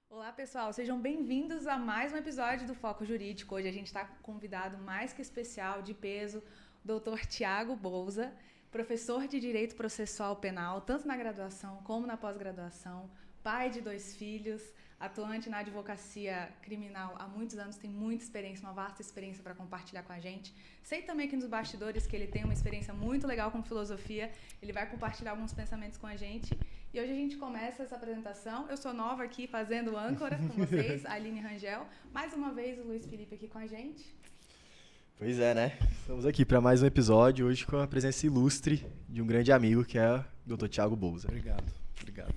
Olá, pessoal, sejam bem-vindos a mais um episódio do Foco Jurídico. Hoje a gente está com um convidado mais que especial, de peso, o Dr. Tiago Bouza, professor de Direito Processual Penal, tanto na graduação como na pós-graduação, pai de 2 filhos, atuante na advocacia criminal há muitos anos, tem muita experiência, uma vasta experiência para compartilhar com a gente. Sei também que nos bastidores que ele tem uma experiência muito legal com filosofia, ele vai compartilhar alguns pensamentos com a gente. E hoje a gente começa essa apresentação. Eu sou nova aqui fazendo âncora com vocês, a Aline Rangel. Mais uma vez o Luiz Felipe aqui com a gente. Pois é, né? Estamos aqui para mais um episódio, hoje com a presença ilustre de um grande amigo que é o Dr. Tiago Bouza. Obrigado.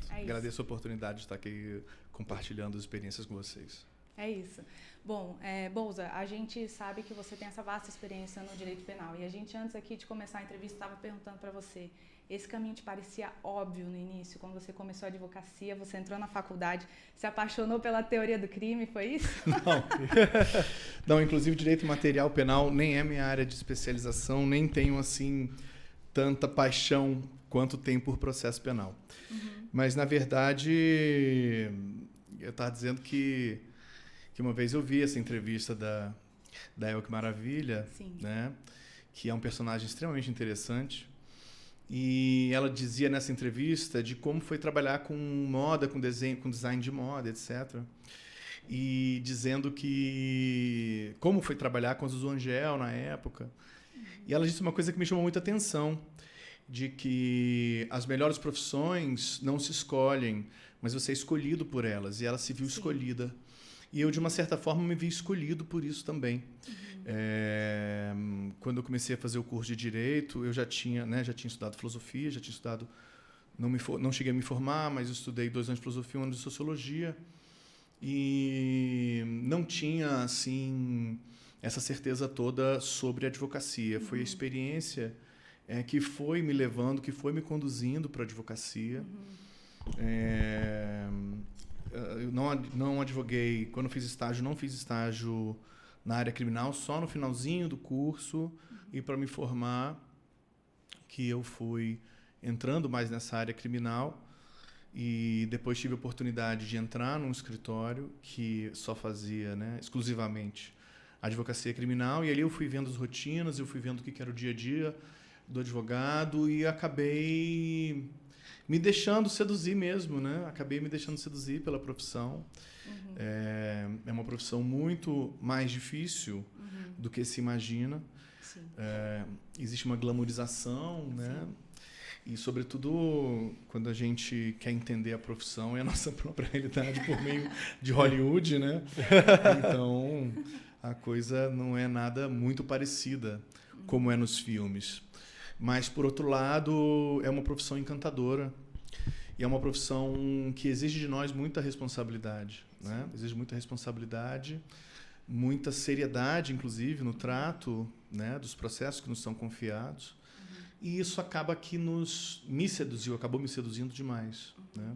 Agradeço a oportunidade de estar aqui compartilhando as experiências com vocês. É isso. Bom, Bouza, a gente sabe que você tem essa vasta experiência no direito penal. E a gente, antes aqui de começar a entrevista, estava perguntando para você, esse caminho te parecia óbvio no início? Quando você começou a advocacia, você entrou na faculdade, se apaixonou pela teoria do crime, foi isso? Não, inclusive direito material penal nem é minha área de especialização, nem tenho, assim, tanta paixão quanto tenho por processo penal. Mas, na verdade, eu estava dizendo que uma vez eu vi essa entrevista da Elke Maravilha, né, que é um personagem extremamente interessante, e ela dizia nessa entrevista de como foi trabalhar com moda, com desenho, com design de moda, etc. E dizendo que como foi trabalhar com a Susan Angel na época. E ela disse uma coisa que me chamou muita atenção, de que as melhores profissões não se escolhem, mas você é escolhido por elas, e ela se viu escolhida. E eu, de uma certa forma, me vi escolhido por isso também. Quando eu comecei a fazer o curso de Direito, eu já tinha estudado filosofia, já tinha estudado... Não cheguei a me formar, mas eu estudei 2 anos de filosofia, 1 ano de sociologia. E não tinha, assim, essa certeza toda sobre a advocacia. Foi a experiência que foi me levando, que foi me conduzindo para a advocacia. Eu não advoguei, quando fiz estágio, não fiz estágio na área criminal, só no finalzinho do curso, e para me formar, que eu fui entrando mais nessa área criminal, e depois tive a oportunidade de entrar num escritório que só fazia, né, exclusivamente advocacia criminal, e ali eu fui vendo as rotinas, eu fui vendo o que era o dia a dia do advogado, e acabei me deixando seduzir mesmo, né? Acabei me deixando seduzir pela profissão. É uma profissão muito mais difícil do que se imagina. Existe uma glamourização, né? E, sobretudo, quando a gente quer entender a profissão, é a nossa própria realidade por meio de Hollywood, né? Então, a coisa não é nada muito parecida como é nos filmes. Mas, por outro lado, é uma profissão encantadora e é uma profissão que exige de nós muita responsabilidade, né? Exige muita responsabilidade, muita seriedade, inclusive, no trato, né, dos processos que nos são confiados. E isso acaba que acabou me seduzindo demais, né?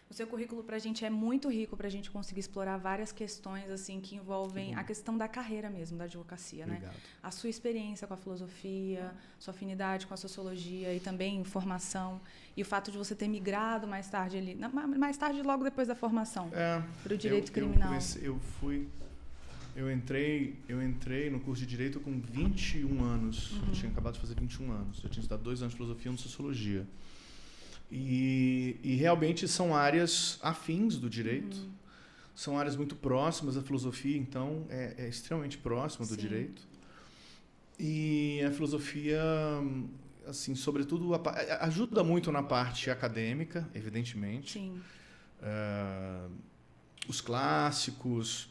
O seu currículo para a gente é muito rico para a gente conseguir explorar várias questões assim que envolvem a questão da carreira mesmo, da advocacia, né? A sua experiência com a filosofia, sua afinidade com a sociologia e também formação, e o fato de você ter migrado mais tarde logo depois da formação, para o direito criminal. Eu entrei no curso de Direito com 21 anos. Eu tinha acabado de fazer 21 anos. Eu tinha estudado 2 anos de filosofia e 1 de sociologia. E realmente são áreas afins do direito. São áreas muito próximas. A filosofia, então, é extremamente próxima do direito. E a filosofia, assim, sobretudo, ajuda muito na parte acadêmica, evidentemente. Os clássicos,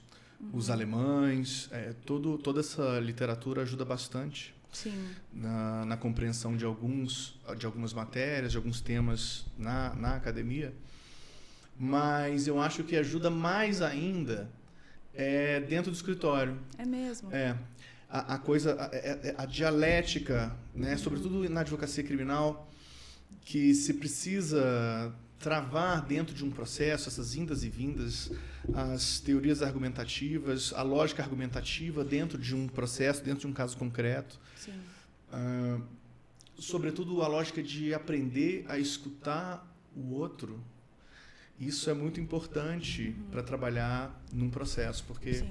os alemães, toda essa literatura ajuda bastante na compreensão de algumas matérias, de alguns temas na academia. Mas eu acho que ajuda mais ainda dentro do escritório. É mesmo? A dialética, né, sobretudo na advocacia criminal, que se precisa travar dentro de um processo essas indas e vindas, as teorias argumentativas, a lógica argumentativa dentro de um processo, dentro de um caso concreto. Sobretudo a lógica de aprender a escutar o outro Isso é muito importante para trabalhar num processo, porque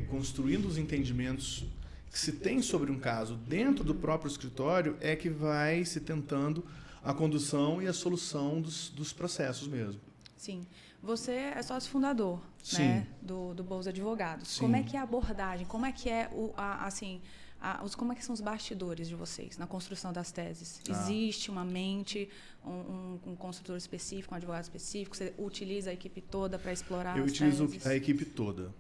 construindo os entendimentos que se tem sobre um caso dentro do próprio escritório é que vai se tentando a condução e a solução dos processos mesmo. Sim. Você é sócio fundador, né, do Bolsa Advogados. Sim. Como é que é a abordagem? Como é que é como é que são os bastidores de vocês na construção das teses? Existe uma mente, um consultor específico, um advogado específico? Você utiliza a equipe toda para explorar as teses? Eu utilizo a equipe toda.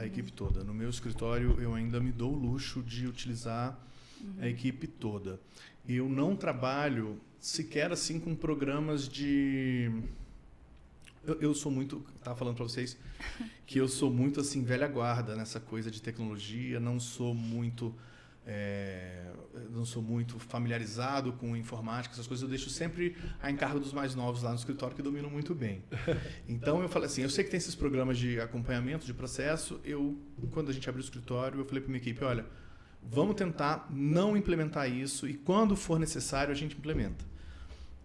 Equipe toda. No meu escritório, eu ainda me dou o luxo de utilizar a equipe toda. Eu não trabalho sequer assim com programas de... Eu sou muito... Estava falando para vocês que eu sou muito assim velha guarda nessa coisa de tecnologia. Não sou muito familiarizado com informática, essas coisas. Eu deixo sempre a encargo dos mais novos lá no escritório que dominam muito bem. Então eu falei assim, eu sei que tem esses programas de acompanhamento de processo. Quando a gente abriu o escritório, eu falei para minha equipe, olha, vamos tentar não implementar isso e quando for necessário a gente implementa.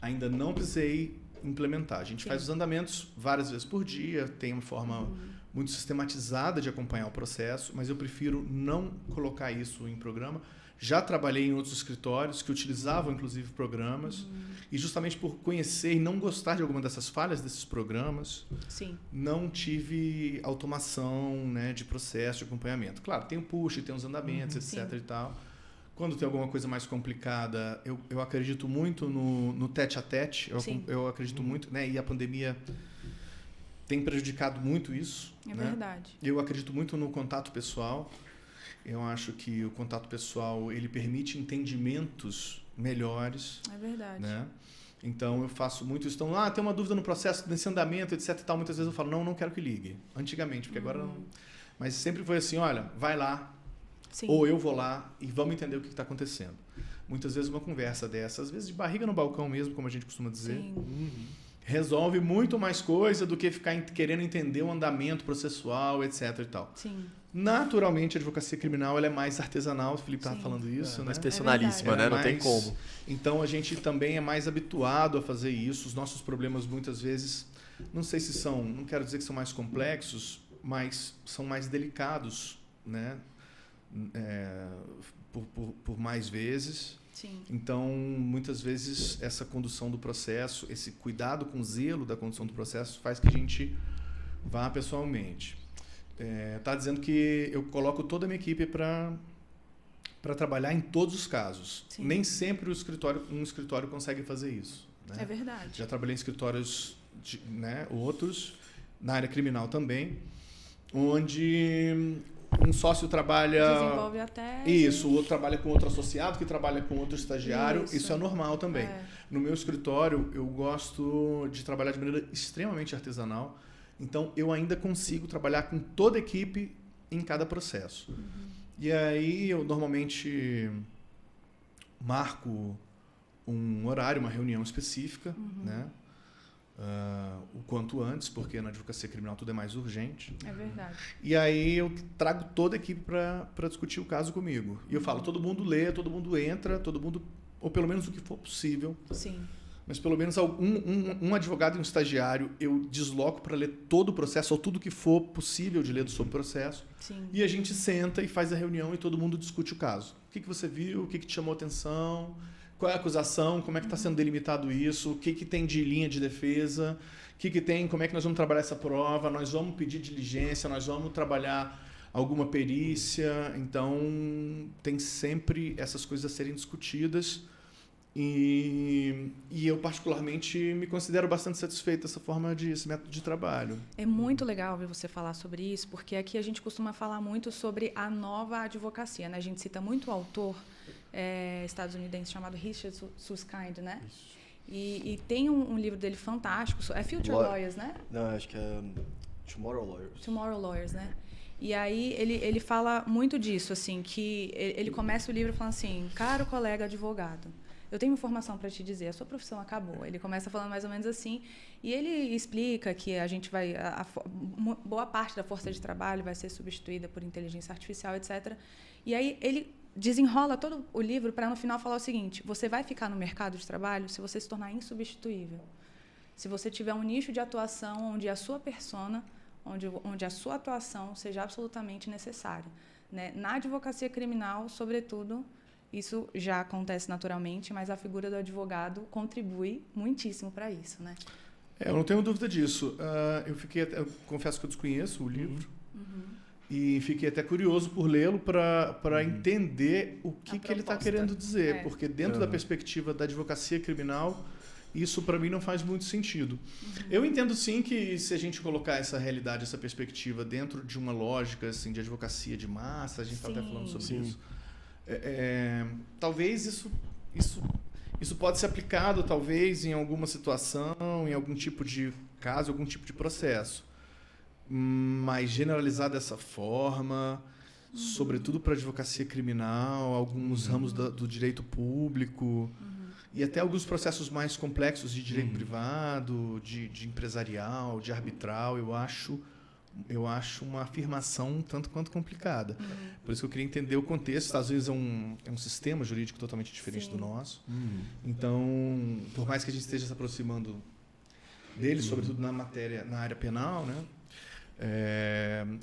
Ainda não precisei implementar. A gente faz os andamentos várias vezes por dia, tem uma forma muito sistematizada de acompanhar o processo, mas eu prefiro não colocar isso em programa. Já trabalhei em outros escritórios que utilizavam, inclusive, programas, e justamente por conhecer e não gostar de alguma dessas falhas desses programas, não tive automação, né, de processo, de acompanhamento. Claro, tem o push, tem os andamentos, etc. e tal. Quando tem alguma coisa mais complicada, eu acredito muito no tete-a-tete. Eu acredito muito, né? E a pandemia tem prejudicado muito isso. É verdade. Eu acredito muito no contato pessoal. Eu acho que o contato pessoal ele permite entendimentos melhores. É verdade. Né? Então eu faço muito isso. Então, tem uma dúvida no processo, nesse andamento, etc. E tal. Muitas vezes eu falo, não quero que ligue. Antigamente, porque agora não. Mas sempre foi assim, olha, vai lá. Ou eu vou lá e vamos entender o que está acontecendo. Muitas vezes uma conversa dessa, às vezes de barriga no balcão mesmo, como a gente costuma dizer, resolve muito mais coisa do que ficar querendo entender o andamento processual, etc. e tal. Naturalmente, a advocacia criminal ela é mais artesanal, o Felipe estava falando isso. Mais personalíssima, né? Não tem como. Então, a gente também é mais habituado a fazer isso. Os nossos problemas, muitas vezes, não sei se são, não quero dizer que são mais complexos, mas são mais delicados, né? Por mais vezes. Então, muitas vezes, essa condução do processo, esse cuidado com zelo da condução do processo faz que a gente vá pessoalmente. Tá dizendo que eu coloco toda a minha equipe para trabalhar em todos os casos. Nem sempre um escritório consegue fazer isso. Né? É verdade. Já trabalhei em escritórios, outros, na área criminal também, onde um sócio trabalha... Desenvolve a tese. Isso, o outro trabalha com outro associado, que trabalha com outro estagiário. Isso é normal também. No meu escritório, eu gosto de trabalhar de maneira extremamente artesanal. Então, eu ainda consigo trabalhar com toda a equipe em cada processo. E aí, eu normalmente marco um horário, uma reunião específica, né? O quanto antes, porque na advocacia criminal tudo é mais urgente. É verdade. E aí eu trago toda a equipe para discutir o caso comigo. E eu falo, todo mundo lê, todo mundo entra, todo mundo, ou pelo menos o que for possível. Mas pelo menos um advogado e um estagiário eu desloco para ler todo o processo, ou tudo que for possível de ler sobre o processo. E a gente senta e faz a reunião e todo mundo discute o caso. O que você viu, o que te chamou a atenção... Qual é a acusação? Como é que está sendo delimitado isso? O que tem de linha de defesa? O que tem? Como é que nós vamos trabalhar essa prova? Nós vamos pedir diligência? Nós vamos trabalhar alguma perícia? Então, tem sempre essas coisas a serem discutidas. E eu, particularmente, me considero bastante satisfeito desse método de trabalho. É muito legal ver você falar sobre isso, porque aqui a gente costuma falar muito sobre a nova advocacia. Né? A gente cita muito o autor estadunidense chamado Richard Susskind, né? E tem um livro dele fantástico, é Future Lawyers, né? Não, acho que é Tomorrow Lawyers. Tomorrow Lawyers, né? E aí ele fala muito disso, assim, que ele começa o livro falando assim, caro colega advogado, eu tenho informação para te dizer, a sua profissão acabou. Ele começa falando mais ou menos assim, e ele explica que a gente vai, boa parte da força de trabalho vai ser substituída por inteligência artificial, etc. E aí ele desenrola todo o livro para no final falar o seguinte, você vai ficar no mercado de trabalho se você se tornar insubstituível. Se você tiver um nicho de atuação onde a sua persona, onde a sua atuação seja absolutamente necessária, né? Na advocacia criminal, sobretudo, isso já acontece naturalmente, mas a figura do advogado contribui muitíssimo para isso, né? Eu não tenho dúvida disso. Eu confesso que eu desconheço o livro e fiquei até curioso por lê-lo para entender o que ele está querendo dizer, porque dentro da perspectiva da advocacia criminal, isso para mim não faz muito sentido. Eu entendo sim que se a gente colocar essa realidade, essa perspectiva dentro de uma lógica assim, de advocacia de massa, a gente está até falando sobre isso. Talvez isso pode ser aplicado talvez em alguma situação, em algum tipo de caso, algum tipo de processo. Mas generalizar dessa forma, sobretudo para a advocacia criminal, alguns ramos do direito público e até alguns processos mais complexos de direito privado, de empresarial, de arbitral, eu acho uma afirmação um tanto quanto complicada. Por isso que eu queria entender o contexto. Às vezes é um sistema jurídico totalmente diferente do nosso. Então, por mais que a gente esteja se aproximando dele, sobretudo na área penal, né?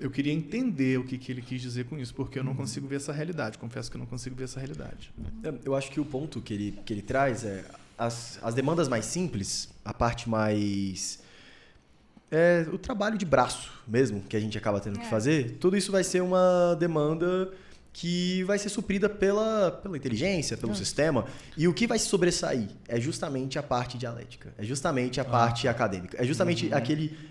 Eu queria entender o que ele quis dizer com isso, porque eu não consigo ver essa realidade. Confesso que eu não consigo ver essa realidade. Eu acho que o ponto que ele traz é as demandas mais simples, a parte mais... o trabalho de braço mesmo, que a gente acaba tendo que fazer, tudo isso vai ser uma demanda que vai ser suprida pela inteligência, pelo sistema. E o que vai se sobressair é justamente a parte dialética, é justamente a parte acadêmica, é justamente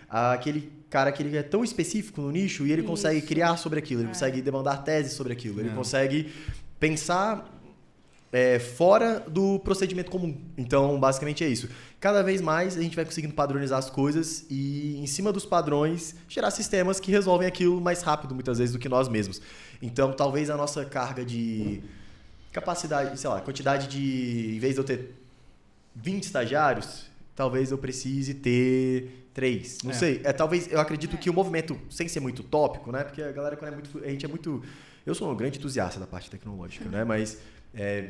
aquele cara que ele é tão específico no nicho e ele consegue criar sobre aquilo, ele consegue demandar teses sobre aquilo, ele consegue pensar fora do procedimento comum. Então, basicamente é isso. Cada vez mais a gente vai conseguindo padronizar as coisas e, em cima dos padrões, gerar sistemas que resolvem aquilo mais rápido, muitas vezes, do que nós mesmos. Então, talvez a nossa carga de capacidade, sei lá, quantidade de... Em vez de eu ter 20 estagiários, talvez eu precise ter 3. Não sei. Talvez, eu acredito que o movimento, sem ser muito utópico, né? Porque a galera, quando a gente é muito... Eu sou um grande entusiasta da parte tecnológica, né? Mas...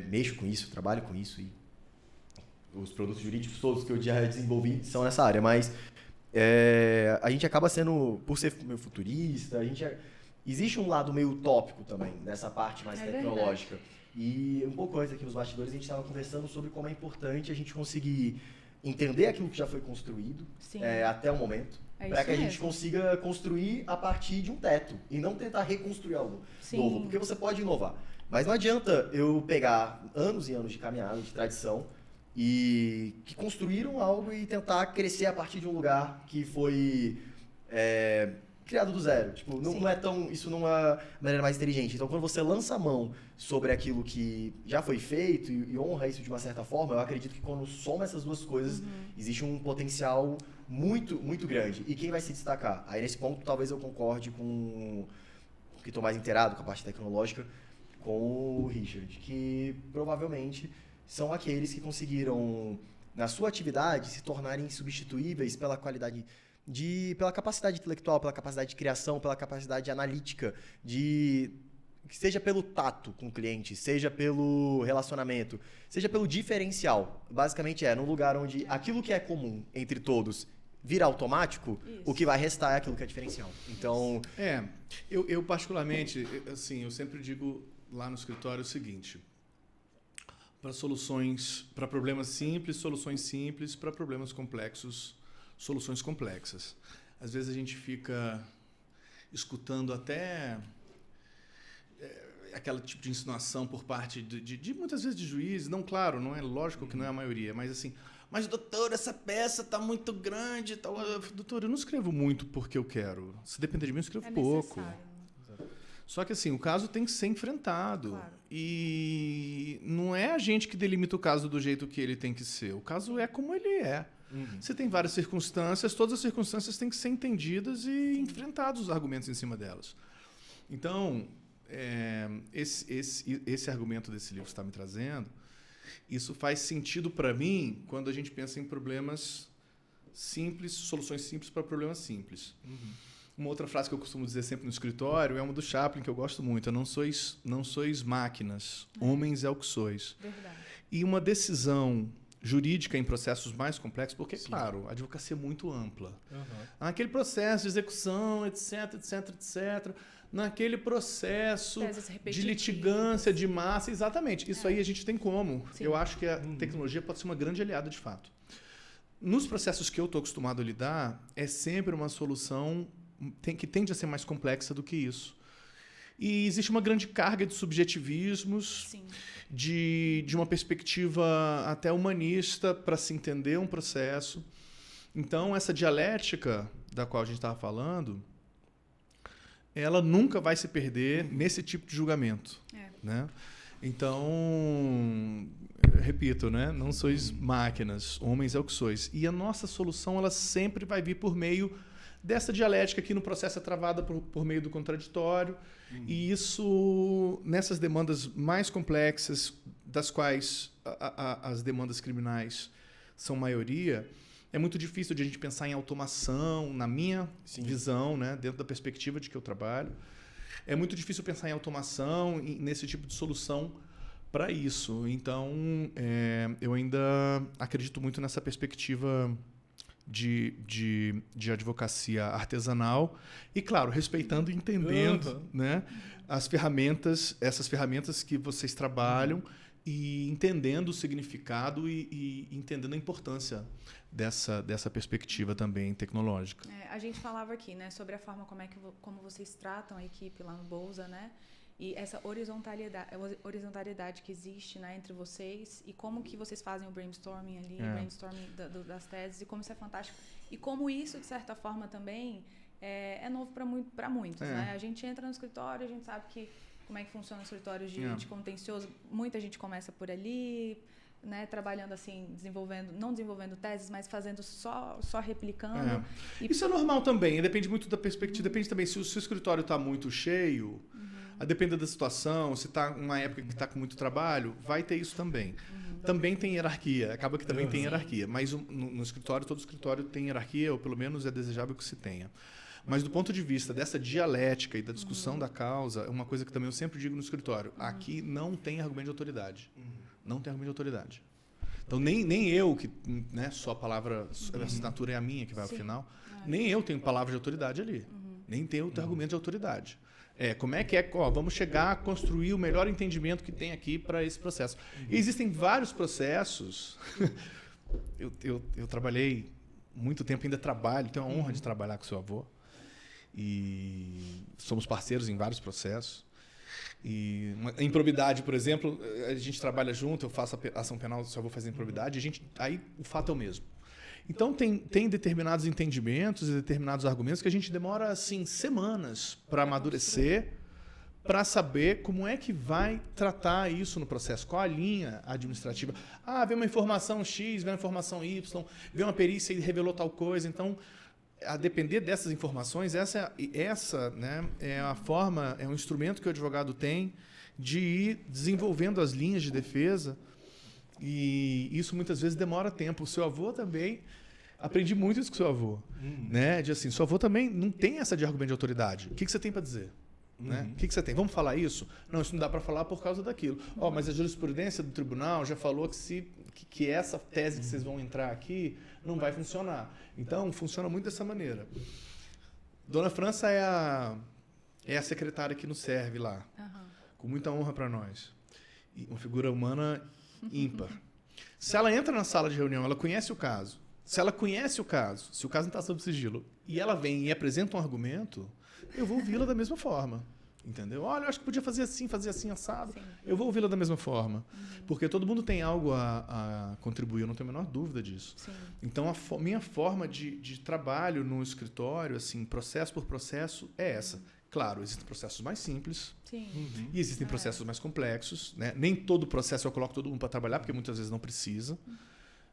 mexo com isso, trabalho com isso e os produtos jurídicos todos que eu já desenvolvi são nessa área, mas a gente acaba sendo, por ser meio futurista, existe um lado meio utópico também nessa parte mais tecnológica. E um pouco antes aqui nos bastidores a gente estava conversando sobre como é importante a gente conseguir entender aquilo que já foi construído até o momento, para que a gente consiga construir a partir de um teto e não tentar reconstruir algo novo, porque você pode inovar. Mas não adianta eu pegar anos e anos de caminhada, de tradição, e que construíram algo e tentar crescer a partir de um lugar que foi criado do zero. Tipo, isso não é a maneira mais inteligente. Então, quando você lança a mão sobre aquilo que já foi feito e honra isso de uma certa forma, eu acredito que quando soma essas duas coisas, existe um potencial muito, muito grande. E quem vai se destacar? Aí, nesse ponto, talvez eu concorde com o que estou mais inteirado com a parte tecnológica, com o Richard, que provavelmente são aqueles que conseguiram, na sua atividade, se tornarem insubstituíveis pela qualidade pela capacidade intelectual, pela capacidade de criação, pela capacidade analítica, seja pelo tato com o cliente, seja pelo relacionamento, seja pelo diferencial. Basicamente num lugar onde aquilo que é comum entre todos vira automático, o que vai restar é aquilo que é diferencial. Então... Eu particularmente, assim, eu sempre digo lá no escritório o seguinte: para problemas simples, soluções simples, para problemas complexos, soluções complexas. Às vezes a gente fica escutando até aquele tipo de insinuação por parte de muitas vezes de juízes, não, claro, não é lógico que não é a maioria, mas assim, mas doutor, essa peça está muito grande, tal. Doutor, eu não escrevo muito porque eu quero. Se depender de mim, eu escrevo pouco. Só que assim, o caso tem que ser enfrentado. Claro. E não é a gente que delimita o caso do jeito que ele tem que ser. O caso é como ele é. Você tem várias circunstâncias, todas as circunstâncias têm que ser entendidas e enfrentados os argumentos em cima delas. Então, esse argumento desse livro que você está me trazendo, isso faz sentido para mim quando a gente pensa em problemas simples, soluções simples para problemas simples. Uma outra frase que eu costumo dizer sempre no escritório é uma do Chaplin, que eu gosto muito: não sois máquinas, homens é o que sois. Verdade. E uma decisão jurídica em processos mais complexos, porque, claro, a advocacia é muito ampla. Naquele processo de execução, etc, etc, etc, naquele processo de litigância, de massa, exatamente. Isso aí a gente tem como. Sim. Eu acho que a tecnologia pode ser uma grande aliada, de fato. Nos processos que eu estou acostumado a lidar, é sempre uma solução que tende a ser mais complexa do que isso. E existe uma grande carga de subjetivismos, de uma perspectiva até humanista para se entender um processo. Então, essa dialética da qual a gente estava falando, ela nunca vai se perder nesse tipo de julgamento. Né? Então, repito, né? Não sois máquinas, homens é o que sois. E a nossa solução ela sempre vai vir por meio dessa dialética que no processo é travada por meio do contraditório. E isso, nessas demandas mais complexas, das quais as demandas criminais são maioria, é muito difícil de a gente pensar em automação, na minha visão, né, dentro da perspectiva de que eu trabalho. É muito difícil pensar em automação, nesse tipo de solução para isso. Então, eu ainda acredito muito nessa perspectiva de advocacia artesanal e, claro, respeitando e entendendo né, essas ferramentas que vocês trabalham e entendendo o significado e entendendo a importância dessa perspectiva também tecnológica. A gente falava aqui, né, sobre a forma como vocês tratam a equipe lá no Bolsa, né? E essa horizontalidade que existe, né, entre vocês e como que vocês fazem o brainstorming ali, brainstorming das teses, e como isso é fantástico. E como isso, de certa forma, também é novo para muitos. Né? A gente entra no escritório, a gente sabe como é que funciona o escritório de contencioso. Muita gente começa por ali, né, trabalhando assim, não desenvolvendo teses, mas fazendo só replicando. Isso é normal também, depende muito da perspectiva, depende também se o escritório está muito cheio, a depender da situação, se está uma época que está com muito trabalho, vai ter isso também. Também tem hierarquia, acaba que também tem hierarquia, mas no escritório, todo escritório tem hierarquia, ou pelo menos é desejável que se tenha. Mas do ponto de vista dessa dialética e da discussão da causa, é uma coisa que também eu sempre digo no escritório, aqui não tem argumento de autoridade. Não tem argumento de autoridade. Então, nem eu, que né, só a palavra, a assinatura é a minha que vai ao final, nem eu tenho palavra de autoridade ali. Nem tenho argumento de autoridade. Como é que vamos chegar a construir o melhor entendimento que tem aqui para esse processo. E existem vários processos. eu trabalhei muito tempo, ainda trabalho, tenho a honra de trabalhar com seu avô. E somos parceiros em vários processos. E a improbidade, por exemplo, a gente trabalha junto, eu faço a ação penal, seu avô faz a improbidade, aí o fato é o mesmo. Então, tem determinados entendimentos e determinados argumentos que a gente demora, assim, semanas para amadurecer, para saber como é que vai tratar isso no processo, qual a linha administrativa. Vê uma informação X, vê uma informação Y, vê uma perícia e revelou tal coisa. Então, a depender dessas informações, essa né, é a forma, é um instrumento que o advogado tem de ir desenvolvendo as linhas de defesa. E isso muitas vezes demora tempo. O seu avô também, aprendi muito isso com o seu avô, né? De assim, seu avô também não tem essa de argumento de autoridade. O que você tem para dizer? Né? O que você tem? Vamos falar isso? Não, isso não dá para falar por causa daquilo. Mas a jurisprudência do tribunal já falou que essa tese que vocês vão entrar aqui não vai funcionar. Então, funciona muito dessa maneira. Dona França é a secretária que nos serve lá, com muita honra para nós. E uma figura humana ímpar. Se ela entra na sala de reunião, ela conhece o caso. Se ela conhece o caso, se o caso não está sob sigilo, e ela vem e apresenta um argumento, eu vou ouvi-la da mesma forma. Entendeu? Olha, eu acho que podia fazer assim, assado. Sim. Eu vou ouvi-la da mesma forma. Porque todo mundo tem algo a contribuir, eu não tenho a menor dúvida disso. Sim. Então, minha forma de trabalho no escritório, assim, processo por processo, é essa. Claro, existem processos mais simples. Sim. E existem processos mais complexos. Né? Nem todo processo eu coloco todo mundo para trabalhar, porque muitas vezes não precisa.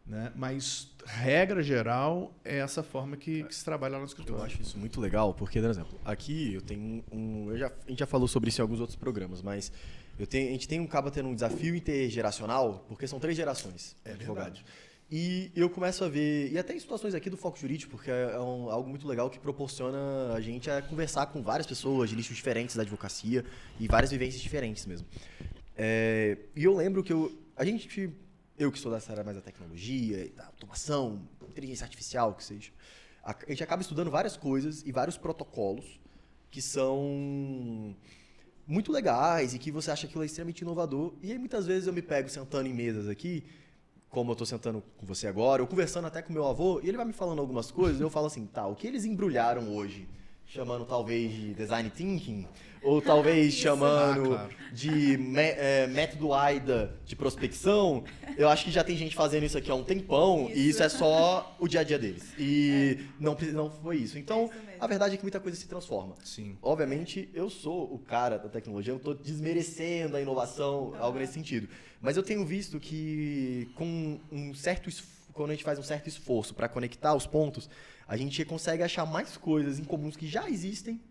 Né? Mas, regra geral, é essa forma que se trabalha lá no escritório. Eu acho isso muito legal, porque, por exemplo, aqui eu tenho a gente já falou sobre isso em alguns outros programas, mas a gente acaba tendo um desafio intergeracional, porque são 3 gerações de advogados. E eu começo a ver, e até em situações aqui do Foco Jurídico, porque é algo muito legal que proporciona a gente a conversar com várias pessoas de nichos diferentes da advocacia e várias vivências diferentes mesmo. E eu lembro que a gente eu que sou dessa área mais da tecnologia, da automação, inteligência artificial, que seja, a gente acaba estudando várias coisas e vários protocolos que são muito legais e que você acha que aquilo é extremamente inovador. E aí, muitas vezes, eu me pego sentando em mesas aqui, como eu estou sentando com você agora, ou conversando até com meu avô, e ele vai me falando algumas coisas, e eu falo assim, tá, o que eles embrulharam hoje, chamando talvez de design thinking, ou talvez chamando claro. de método AIDA de prospecção, eu acho que já tem gente fazendo isso aqui há um tempão, e isso é só o dia a dia deles. E não foi isso. Então, a verdade é que muita coisa se transforma. Sim. Obviamente, eu sou o cara da tecnologia, eu estou desmerecendo a inovação, algo nesse sentido. Mas eu tenho visto que quando a gente faz um certo esforço para conectar os pontos, a gente consegue achar mais coisas em comuns que já existem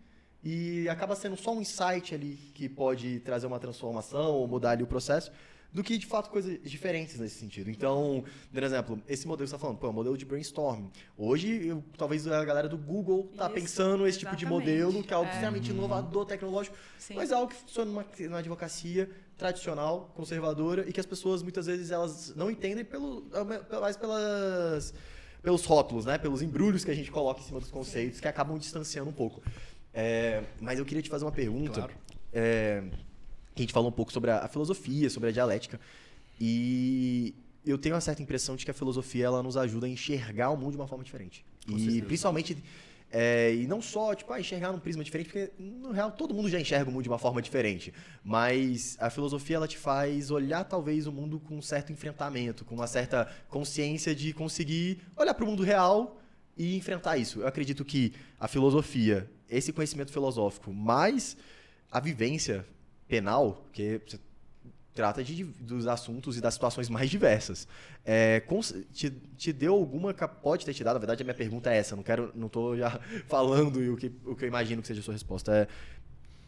e acaba sendo só um insight ali que pode trazer uma transformação ou mudar ali o processo, do que, de fato, coisas diferentes nesse sentido. Então, por exemplo, esse modelo que você está falando, é um modelo de brainstorming. Hoje, talvez a galera do Google está pensando esse tipo de modelo, que é algo extremamente inovador, tecnológico, mas é algo que funciona numa advocacia tradicional, conservadora, e que as pessoas, muitas vezes, elas não entendem mais pelos rótulos, né? Pelos embrulhos que a gente coloca em cima dos conceitos, que acabam distanciando um pouco. Mas eu queria te fazer uma pergunta. Claro. A gente falou um pouco sobre a filosofia, sobre a dialética, e eu tenho uma certa impressão de que a filosofia ela nos ajuda a enxergar o mundo de uma forma diferente. Com E certeza. principalmente, e não só enxergar num prisma diferente, porque no real todo mundo já enxerga o mundo de uma forma diferente, mas a filosofia ela te faz olhar talvez o mundo com um certo enfrentamento, com uma certa consciência de conseguir olhar para o mundo real e enfrentar isso. Eu acredito que a filosofia, esse conhecimento filosófico, mais a vivência penal, que você trata dos assuntos e das situações mais diversas. Te deu alguma... Pode ter te dado, na verdade a minha pergunta é essa, não estou já falando o que eu imagino que seja a sua resposta.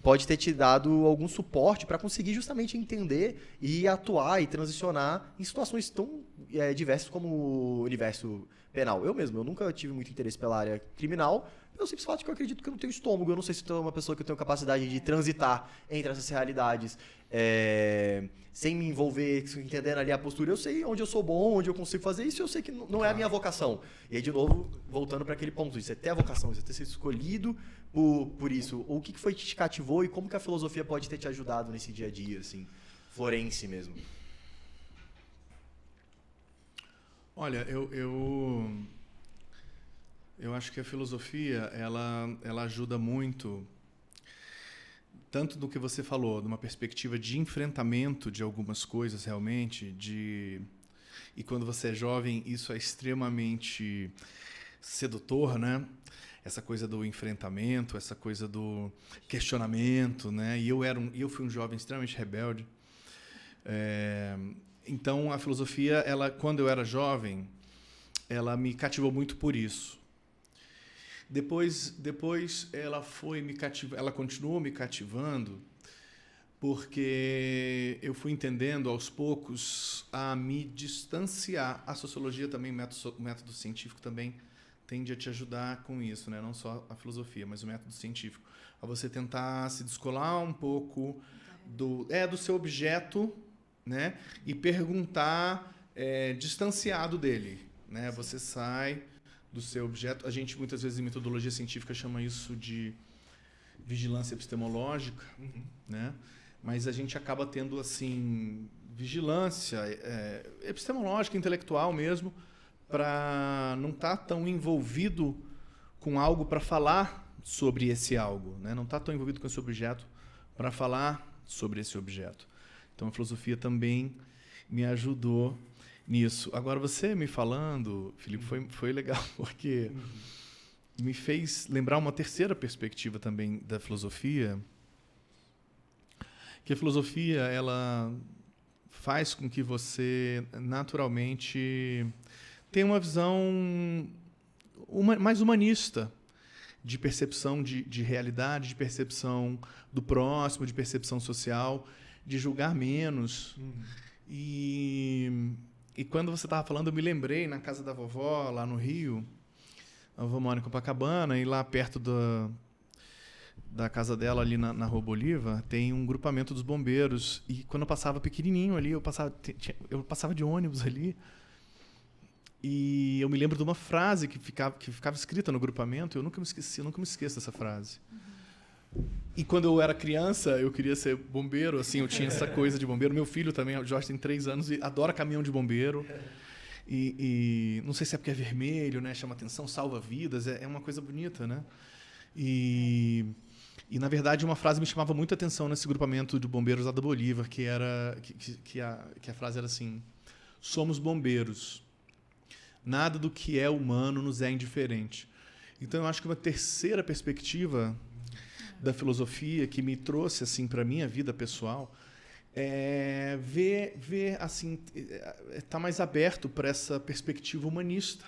Pode ter te dado algum suporte para conseguir justamente entender e atuar e transicionar em situações tão diversas como o universo penal. Eu nunca tive muito interesse pela área criminal, pelo simples fato que eu acredito que eu não tenho estômago, eu não sei se eu sou uma pessoa que eu tenho capacidade de transitar entre essas realidades, sem me envolver, entendendo ali a postura. Eu sei onde eu sou bom, onde eu consigo fazer isso, eu sei que não é a minha vocação. E aí, de novo, voltando para aquele ponto, de você ter a vocação, você ter sido escolhido por isso. O que foi que te cativou e como que a filosofia pode ter te ajudado nesse dia a dia, assim, florense mesmo? Olha, eu acho que a filosofia, ela ajuda muito, tanto do que você falou, de uma perspectiva de enfrentamento de algumas coisas realmente, e quando você é jovem, isso é extremamente sedutor, né? Essa coisa do enfrentamento, essa coisa do questionamento, né? E eu fui um jovem extremamente rebelde. Então, a filosofia, quando eu era jovem, ela me cativou muito por isso. Depois ela continuou me cativando porque eu fui entendendo aos poucos a me distanciar. A sociologia também, o método científico também tende a te ajudar com isso, né? Não só a filosofia, mas o método científico. A você tentar se descolar um pouco do seu objeto, né? E perguntar distanciado dele, né? Você sai do seu objeto. A gente, muitas vezes, em metodologia científica, chama isso de vigilância epistemológica, né? Mas a gente acaba tendo, assim, vigilância epistemológica, intelectual mesmo, para não estar tão envolvido com algo para falar sobre esse algo, né? Não estar tão envolvido com esse objeto para falar sobre esse objeto. Então, a filosofia também me ajudou nisso. Agora, você me falando, Felipe, foi legal, porque me fez lembrar uma terceira perspectiva também da filosofia, que a filosofia ela faz com que você naturalmente tenha uma visão mais humanista de percepção de realidade, de percepção do próximo, de percepção social, de julgar menos. E quando você estava falando, eu me lembrei, na casa da vovó, lá no Rio, a vovó mora em Copacabana, e lá perto da casa dela, ali na Rua Bolívar, tem um grupamento dos bombeiros. E quando eu passava pequenininho ali, eu passava de ônibus ali. E eu me lembro de uma frase que ficava escrita no grupamento. Eu nunca me esqueço dessa frase. E quando eu era criança, eu queria ser bombeiro, assim, eu tinha essa coisa de bombeiro. Meu filho também, o Jorge, tem 3 anos e adora caminhão de bombeiro. E não sei se é porque é vermelho, né? Chama atenção, salva vidas, é uma coisa bonita, né? E na verdade, uma frase me chamava muita atenção nesse grupamento de bombeiros lá da Bolívar, que a frase era assim: somos bombeiros. Nada do que é humano nos é indiferente. Então, eu acho que uma terceira perspectiva da filosofia que me trouxe assim para minha vida pessoal é ver assim, tá mais aberto para essa perspectiva humanista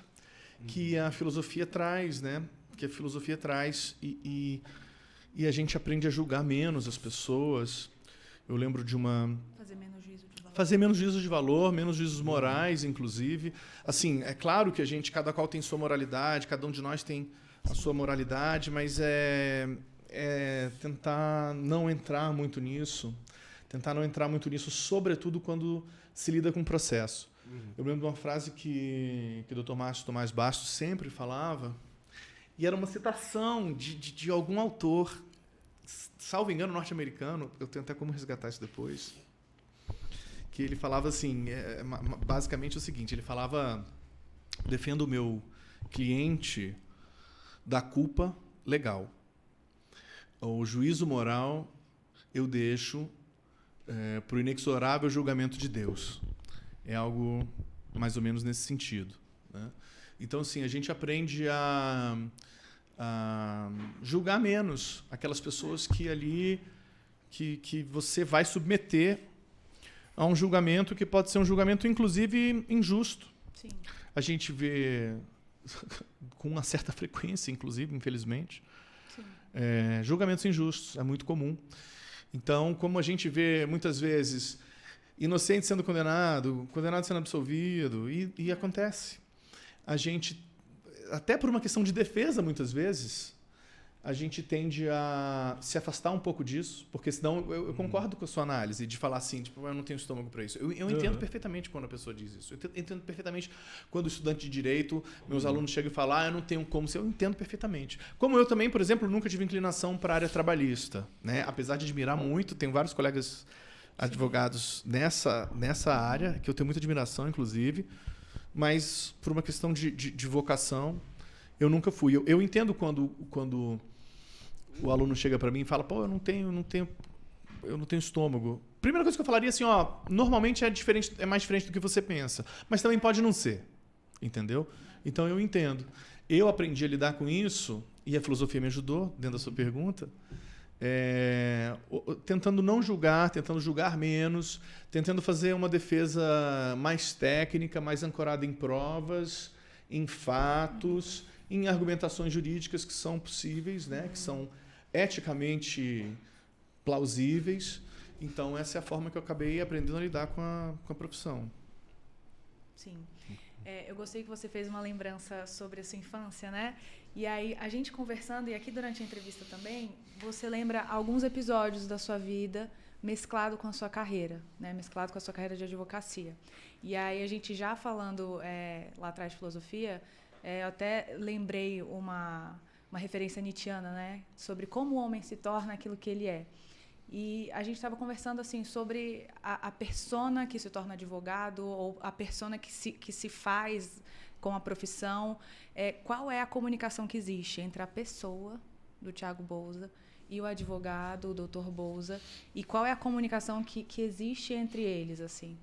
que a filosofia traz, né? Que a filosofia traz e a gente aprende a julgar menos as pessoas. Eu lembro de fazer menos juízo de valor, menos juízos morais, inclusive. Assim, é claro que cada qual tem sua moralidade, cada um de nós tem a sua moralidade, mas tentar não entrar muito nisso, sobretudo quando se lida com o processo. Eu lembro de uma frase que o Dr. Márcio Tomás Bastos sempre falava, e era uma citação de algum autor, salvo engano, norte-americano, eu tenho até como resgatar isso depois, que ele falava assim, basicamente o seguinte, ele falava: defendo o meu cliente da culpa legal. O juízo moral eu deixo para o inexorável julgamento de Deus. É algo mais ou menos nesse sentido, né? Então, assim, a gente aprende a julgar menos aquelas pessoas que você vai submeter a um julgamento que pode ser um julgamento, inclusive, injusto. Sim. A gente vê com uma certa frequência, inclusive, infelizmente, julgamentos injustos. É muito comum. Então, como a gente vê, muitas vezes, inocente sendo condenado sendo absolvido, e acontece. A gente, até por uma questão de defesa, muitas vezes, a gente tende a se afastar um pouco disso, porque senão eu concordo com a sua análise de falar assim, tipo, eu não tenho estômago para isso. Eu entendo perfeitamente quando a pessoa diz isso. Eu entendo perfeitamente quando o estudante de direito, meus alunos chegam e falam, eu não tenho como ser. Eu entendo perfeitamente. Como eu também, por exemplo, nunca tive inclinação para a área trabalhista, né? Apesar de admirar muito, tenho vários colegas advogados nessa área, que eu tenho muita admiração, inclusive, mas por uma questão de vocação, eu nunca fui. Eu entendo quando o aluno chega para mim e fala, eu não tenho estômago. Primeira coisa que eu falaria assim, normalmente é mais diferente do que você pensa, mas também pode não ser, entendeu? Então eu entendo. Eu aprendi a lidar com isso, e a filosofia me ajudou, dentro da sua pergunta, tentando não julgar, tentando julgar menos, tentando fazer uma defesa mais técnica, mais ancorada em provas, em fatos, em argumentações jurídicas que são possíveis, né? Que são eticamente plausíveis. Então, essa é a forma que eu acabei aprendendo a lidar com a profissão. Sim. Eu gostei que você fez uma lembrança sobre a sua infância, né? E aí, a gente conversando, e aqui durante a entrevista também, você lembra alguns episódios da sua vida mesclado com a sua carreira, né? Mesclado com a sua carreira de advocacia. E aí, a gente já falando lá atrás de filosofia, eu até lembrei uma referência nietzschiana, né? Sobre como o homem se torna aquilo que ele é. E a gente estava conversando assim, sobre a persona que se torna advogado ou a persona que se faz com a profissão. Qual é a comunicação que existe entre a pessoa do Thiago Bouza e o advogado, o Dr. Bouza? E qual é a comunicação que existe entre eles, assim?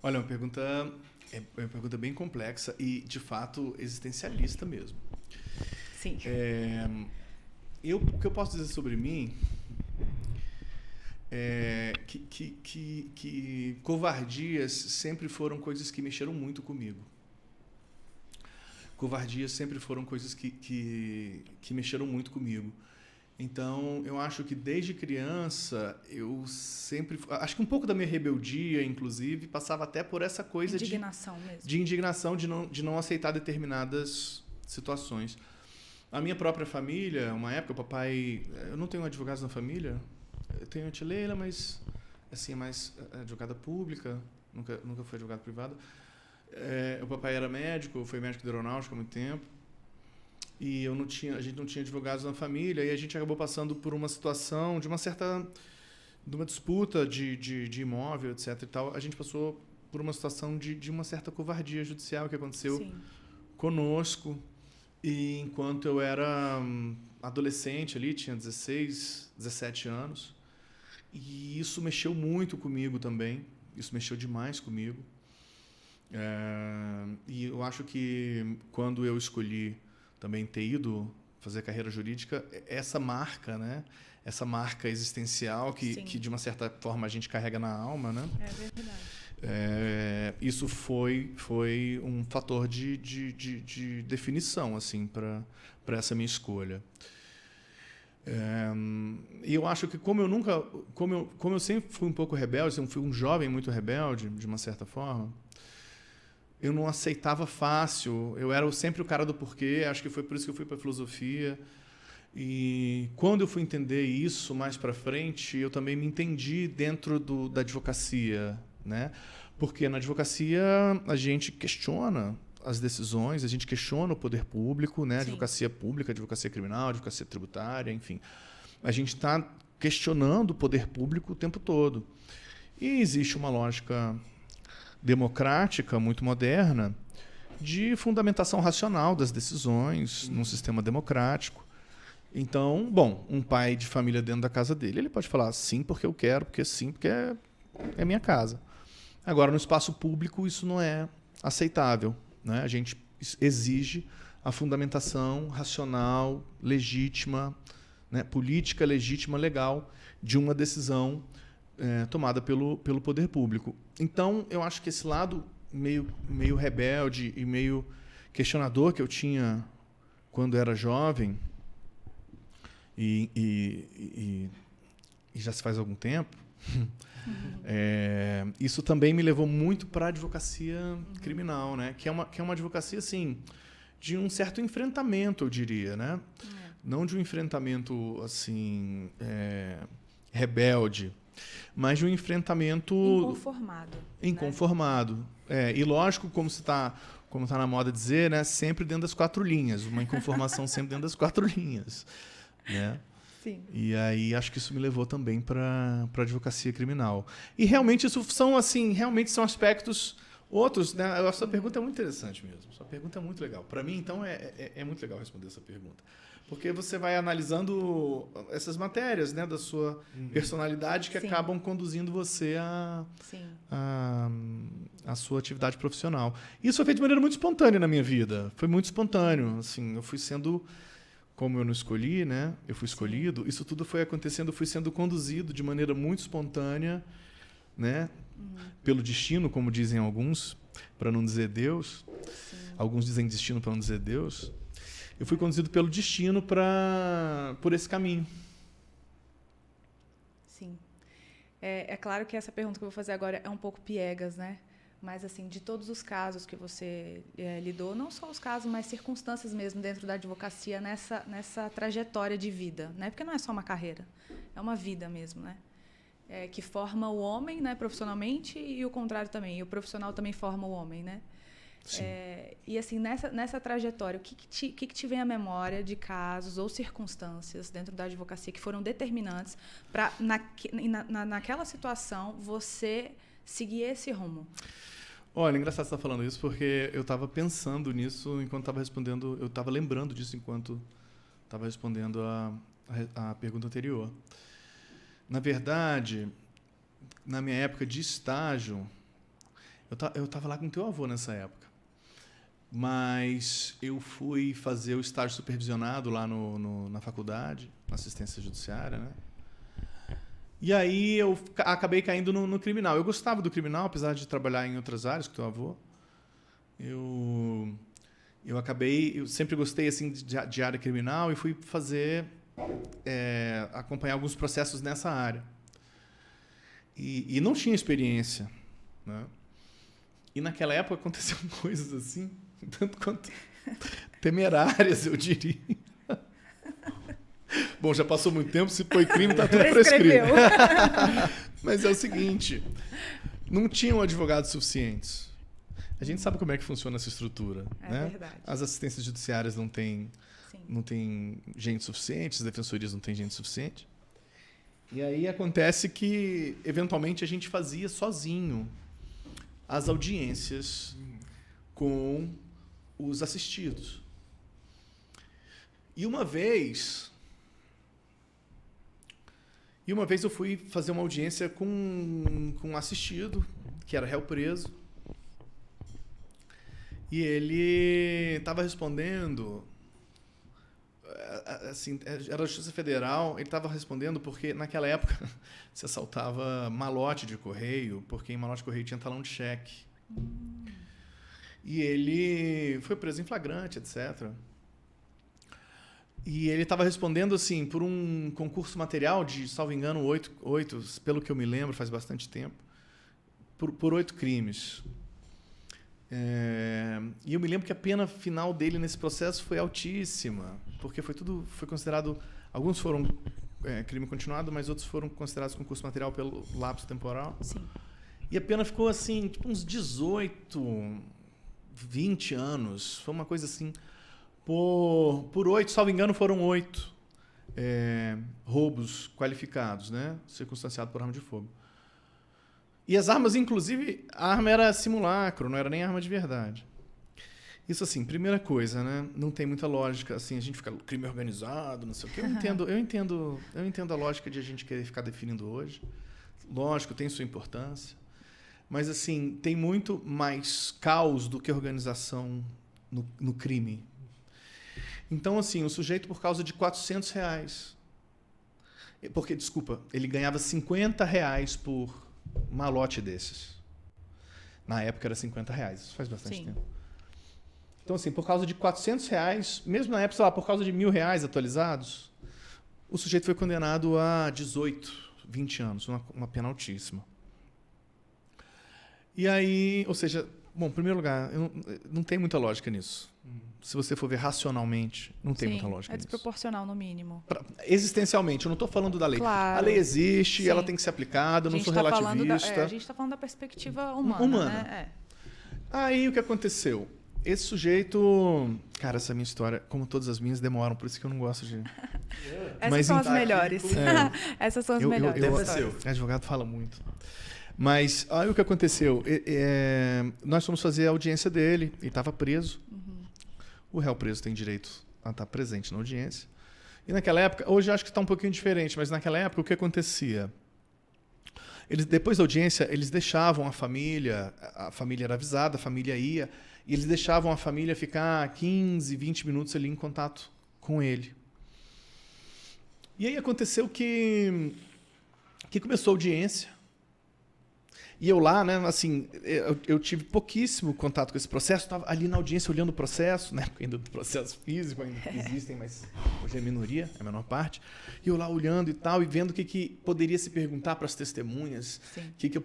Olha, uma pergunta bem complexa e, de fato, existencialista mesmo. Sim. O que eu posso dizer sobre mim é que covardias sempre foram coisas que mexeram muito comigo. Covardias sempre foram coisas que mexeram muito comigo. Então, eu acho que desde criança, eu sempre... Acho que um pouco da minha rebeldia, inclusive, passava até por essa coisa indignação mesmo. De indignação, de não aceitar determinadas situações. A minha própria família, uma época, o papai... Eu não tenho advogados na família. Eu tenho a tia Leila, mas assim, é mais advogada pública. Nunca foi advogado privado. O papai era médico, foi médico de aeronáutica há muito tempo. E a gente não tinha advogados na família. E a gente acabou passando por uma situação de uma disputa de imóvel, etc. e tal. A gente passou por uma situação de uma certa covardia judicial que aconteceu Sim. conosco. E enquanto eu era adolescente ali, tinha 16, 17 anos. E isso mexeu muito comigo também. Isso mexeu demais comigo. E eu acho que quando eu escolhi também ter ido fazer carreira jurídica, essa marca, né? Essa marca existencial que de uma certa forma a gente carrega na alma, né? É verdade. Isso foi um fator de definição assim para essa minha escolha. E eu acho que como eu sempre fui um pouco rebelde, eu fui um jovem muito rebelde de uma certa forma, eu não aceitava fácil. Eu era sempre o cara do porquê. Acho que foi por isso que eu fui para a filosofia. E quando eu fui entender isso mais para frente, eu também me entendi dentro da advocacia, né? Porque na advocacia a gente questiona as decisões, a gente questiona o poder público, né? Advocacia pública, advocacia criminal, advocacia tributária, enfim. A gente está questionando o poder público o tempo todo. E existe uma lógica democrática muito moderna de fundamentação racional das decisões num sistema democrático. Então, bom, um pai de família dentro da casa dele, ele pode falar sim porque eu quero, porque sim porque é minha casa. Agora, no espaço público, isso não é aceitável, né? A gente exige a fundamentação racional, legítima, né? Política, legítima, legal, de uma decisão tomada pelo poder público. Então, eu acho que esse lado meio rebelde e meio questionador que eu tinha quando era jovem, e já se faz algum tempo, isso também me levou muito para a advocacia criminal, né? Que é uma advocacia assim, de um certo enfrentamento, eu diria, né? Não de um enfrentamento assim rebelde, mas de um enfrentamento inconformado. Né? E lógico, como está na moda dizer, né? Sempre dentro das 4 linhas, uma inconformação sempre dentro das 4 linhas, né? Sim. E aí acho que isso me levou também para a advocacia criminal. E realmente isso são aspectos outros, né? A sua pergunta é muito interessante mesmo. Sua pergunta é muito legal. Para mim, então, é muito legal responder essa pergunta. Porque você vai analisando essas matérias, né, da sua personalidade que acabam conduzindo você à sua atividade profissional. Isso foi feito de maneira muito espontânea na minha vida. Foi muito espontâneo. Assim, eu fui sendo... Como eu não escolhi, né? Eu fui escolhido. Isso tudo foi acontecendo, eu fui sendo conduzido de maneira muito espontânea, né? Pelo destino, como dizem alguns, para não dizer Deus. Sim. Alguns dizem destino para não dizer Deus. Eu fui conduzido pelo destino por esse caminho. Sim. É claro que essa pergunta que eu vou fazer agora é um pouco piegas, né? Mas, assim, de todos os casos que você lidou, não só os casos, mas circunstâncias mesmo dentro da advocacia nessa trajetória de vida, né? Porque não é só uma carreira, é uma vida mesmo, né? Que forma o homem, né, profissionalmente, e o contrário também. E o profissional também forma o homem, né? Sim. E, assim, nessa trajetória, o que te vem à memória de casos ou circunstâncias dentro da advocacia que foram determinantes para, naquela situação, você seguir esse rumo? Olha, engraçado você estar falando isso, porque eu estava pensando nisso enquanto estava respondendo, eu estava lembrando disso enquanto estava respondendo a pergunta anterior. Na verdade, na minha época de estágio, eu estava lá com o teu avô nessa época, mas eu fui fazer o estágio supervisionado lá na faculdade, na assistência judiciária, né? E aí eu acabei caindo no criminal. Eu gostava do criminal, apesar de trabalhar em outras áreas com o teu avô. Eu sempre gostei assim de área criminal e fui acompanhar alguns processos nessa área. E não tinha experiência, né? E naquela época aconteciam coisas assim, tanto quanto temerárias, eu diria. Bom, já passou muito tempo, se foi crime, tá tudo Prescreveu. prescrito. Mas é o seguinte, não tinham advogados suficientes. A gente sabe como é que funciona essa estrutura, né? Verdade. As assistências judiciárias não têm gente suficiente, as defensorias não têm gente suficiente. E aí acontece que, eventualmente, a gente fazia sozinho as audiências com os assistidos. E uma vez eu fui fazer uma audiência com um assistido, que era réu preso. E ele estava respondendo... Assim, era a Justiça Federal, ele estava respondendo porque, naquela época, se assaltava malote de correio, porque em malote de correio tinha talão de cheque. E ele foi preso em flagrante, etc. E ele estava respondendo assim por um concurso material de, salvo engano, 8, pelo que eu me lembro, faz bastante tempo, por 8 crimes. E eu me lembro que a pena final dele nesse processo foi altíssima, porque foi considerado... Alguns foram crime continuado, mas outros foram considerados concurso material pelo lapso temporal. Sim. E a pena ficou assim, tipo uns 18, 20 anos. Foi uma coisa assim... Por 8, salvo engano, foram 8 roubos qualificados, né? Circunstanciado por arma de fogo. E as armas, inclusive, a arma era simulacro, não era nem arma de verdade. Isso assim, primeira coisa, né? Não tem muita lógica, assim, a gente fica crime organizado, não sei o quê. Eu entendo a lógica de a gente querer ficar definindo hoje. Lógico, tem sua importância. Mas, assim, tem muito mais caos do que organização no crime. Então, assim, o sujeito, por causa de R$400... Porque, desculpa, ele ganhava R$50 por malote desses. Na época era R$50, isso faz bastante tempo. Então, assim, por causa de R$400, mesmo na época, sei lá, por causa de R$1.000 atualizados, o sujeito foi condenado a 18, 20 anos, uma pena altíssima. E aí, ou seja, bom, em primeiro lugar, não tem muita lógica nisso. Se você for ver racionalmente, não tem muita lógica nisso. É desproporcional, no mínimo. Existencialmente, eu não estou falando da lei. Claro. A lei existe, ela tem que ser aplicada, eu não sou relativista. A gente está falando da perspectiva humana. Né? Aí o que aconteceu? Esse sujeito... Cara, essa minha história, como todas as minhas, demoram, por isso que eu não gosto de... Essas são as melhores. Essas são as melhores. O advogado fala muito. Mas aí o que aconteceu? Nós fomos fazer a audiência dele, ele estava preso. O réu preso tem direito a estar presente na audiência. E naquela época, hoje acho que está um pouquinho diferente, mas naquela época o que acontecia? Depois da audiência, eles deixavam a família era avisada, a família ia, e eles deixavam a família ficar 15, 20 minutos ali em contato com ele. E aí aconteceu que começou a audiência. E eu lá, né, assim, eu tive pouquíssimo contato com esse processo, estava ali na audiência olhando o processo, né, ainda do processo físico, ainda existem, mas hoje é minoria, é a menor parte. E eu lá olhando e tal, e vendo o que poderia se perguntar para as testemunhas, o que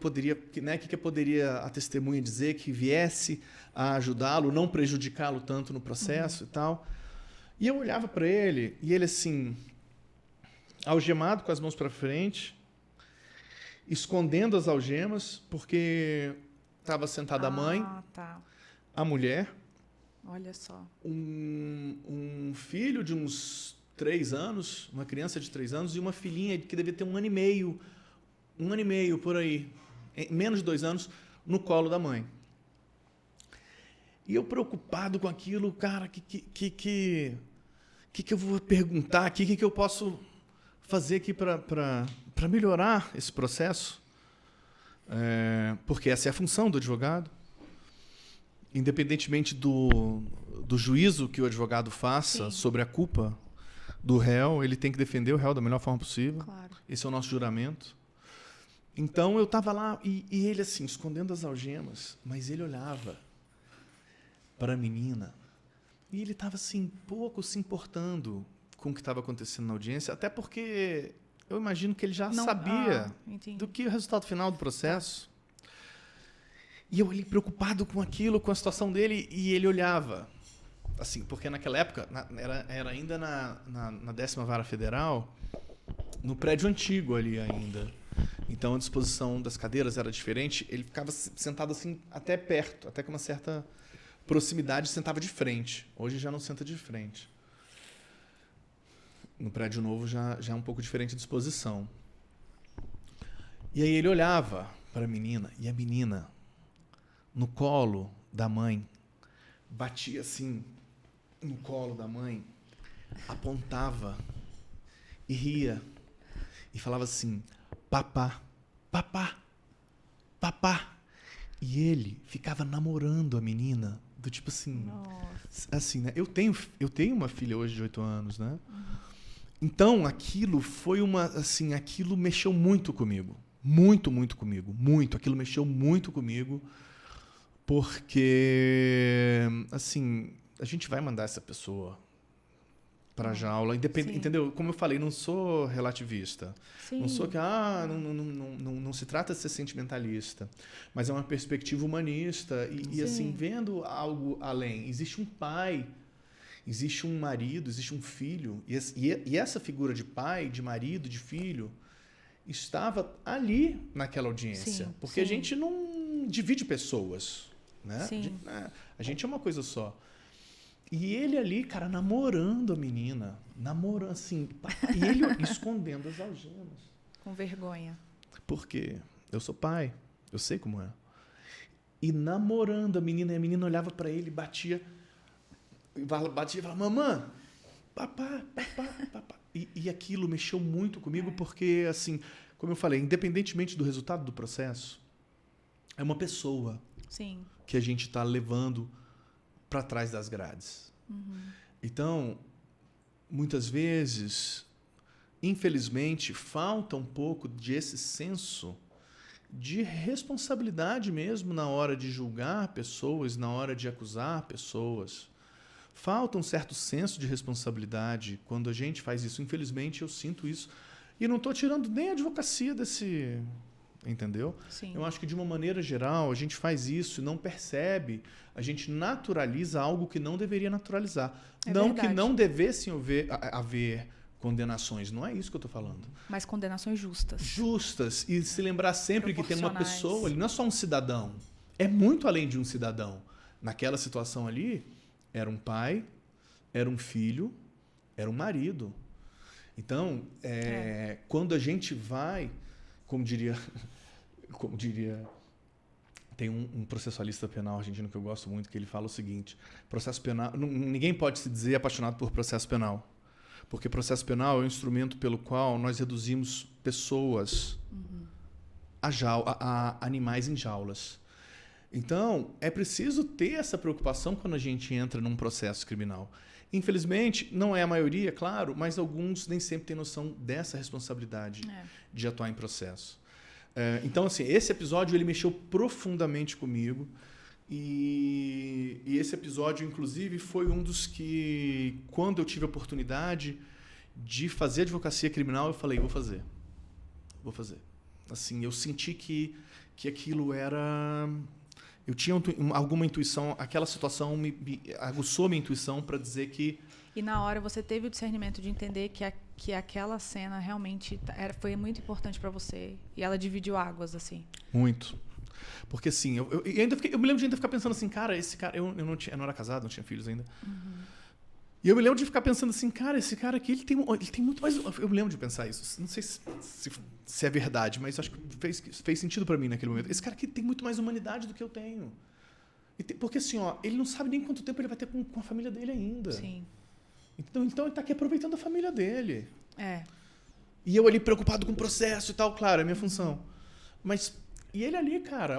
poderia a testemunha dizer que viesse a ajudá-lo, não prejudicá-lo tanto no processo e tal. E eu olhava para ele, e ele assim, algemado com as mãos para frente, escondendo as algemas, porque estava sentada a mãe, a mulher, olha só, um filho de uns 3 anos, uma criança de 3 anos, e uma filhinha que devia ter 1 ano e meio por aí, menos de 2 anos, no colo da mãe. E eu preocupado com aquilo, cara, que eu vou perguntar aqui, que eu posso fazer aqui para melhorar esse processo, porque essa é a função do advogado. Independentemente do juízo que o advogado faça sobre a culpa do réu, ele tem que defender o réu da melhor forma possível. Claro. Esse é o nosso juramento. Então, eu estava lá e ele, assim, escondendo as algemas, mas ele olhava para a menina e ele estava, assim, pouco se importando com o que estava acontecendo na audiência, até porque eu imagino que ele já sabia do que o resultado final do processo. E eu ali preocupado com aquilo, com a situação dele, e ele olhava. assim, porque naquela época, era ainda na 10ª Vara Federal, no prédio antigo ali ainda. Então a disposição das cadeiras era diferente. Ele ficava sentado assim até perto, até com uma certa proximidade, sentava de frente. Hoje já não senta de frente. No prédio novo já é um pouco diferente a disposição. E aí ele olhava para a menina, e a menina, no colo da mãe, batia assim no colo da mãe, apontava e ria e falava assim: papá, papá, papá. E ele ficava namorando a menina, do tipo assim, Nossa. assim, né? Eu tenho uma filha hoje de 8 anos, né? Então aquilo foi aquilo mexeu muito comigo, muito, muito comigo, muito. Aquilo mexeu muito comigo, porque assim, a gente vai mandar essa pessoa para a jaula, entendeu? Como eu falei, não sou relativista. Sim. Não sou que não se trata de ser sentimentalista, mas é uma perspectiva humanista e assim, vendo algo além. Existe um pai, existe um marido, existe um filho, e essa figura de pai, de marido, de filho estava ali naquela audiência, Sim, porque a gente não divide pessoas, né? Sim. A gente é uma coisa só. E ele ali, cara, namorando a menina. Namorando, assim. E ele escondendo as algemas. Com vergonha. Porque eu sou pai. Eu sei como é. E namorando a menina. E a menina olhava pra ele, batia e falava: mamãe, papá, papá, papá. E aquilo mexeu muito comigo porque, assim, como eu falei, independentemente do resultado do processo, é uma pessoa que a gente está levando para trás das grades. Então, muitas vezes, infelizmente, falta um pouco desse senso de responsabilidade mesmo na hora de julgar pessoas, na hora de acusar pessoas. Falta um certo senso de responsabilidade quando a gente faz isso. Infelizmente, eu sinto isso. E não estou tirando nem a advocacia desse... Entendeu? Sim. Eu acho que, de uma maneira geral, a gente faz isso e não percebe. A gente naturaliza algo que não deveria naturalizar. Não verdade. Que não devessem haver condenações. Não é isso que eu estou falando. Mas condenações justas. Justas. E se lembrar sempre que tem uma pessoa ali. Não é só um cidadão. É muito além de um cidadão. Naquela situação ali, era um pai, era um filho, era um marido. Então, quando a gente vai... Como diria, tem um processualista penal argentino que eu gosto muito, que ele fala o seguinte: processo penal, ninguém pode se dizer apaixonado por processo penal, porque processo penal é um instrumento pelo qual nós reduzimos pessoas a animais em jaulas. Então, é preciso ter essa preocupação quando a gente entra num processo criminal. Infelizmente, não é a maioria, claro, mas alguns nem sempre têm noção dessa responsabilidade de atuar em processo. Então, assim, esse episódio ele mexeu profundamente comigo e esse episódio, inclusive, foi um dos que, quando eu tive a oportunidade de fazer advocacia criminal, eu falei: vou fazer. Assim, eu senti que aquilo era... Eu tinha alguma intuição, aquela situação me aguçou minha intuição para dizer que... E na hora você teve o discernimento de entender que aquela cena realmente foi muito importante para você e ela dividiu águas, assim. Muito. Porque, assim, eu me lembro de ainda ficar pensando assim, cara, esse cara... Eu não era casado, não tinha filhos ainda. E eu me lembro de ficar pensando assim, cara, esse cara aqui, ele tem muito mais... Eu me lembro de pensar isso. Não sei se é verdade, mas acho que fez sentido para mim naquele momento. Esse cara aqui tem muito mais humanidade do que eu tenho. Porque, assim, ele não sabe nem quanto tempo ele vai ter com a família dele ainda. Sim. Então ele está aqui aproveitando a família dele. E eu ali preocupado com o processo e tal, claro, é a minha função. Mas, e ele ali, cara,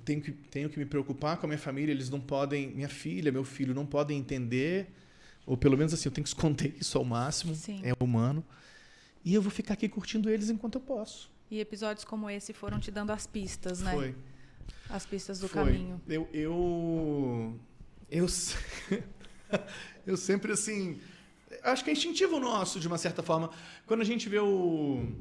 tenho que me preocupar com a minha família, eles não podem... Minha filha, meu filho não podem entender... Ou pelo menos assim, eu tenho que esconder isso ao máximo. Sim. É humano. E eu vou ficar aqui curtindo eles enquanto eu posso. E episódios como esse foram te dando as pistas, né? Foi. As pistas do caminho. Eu sempre, assim... Acho que é instintivo nosso, de uma certa forma. Quando a gente vê o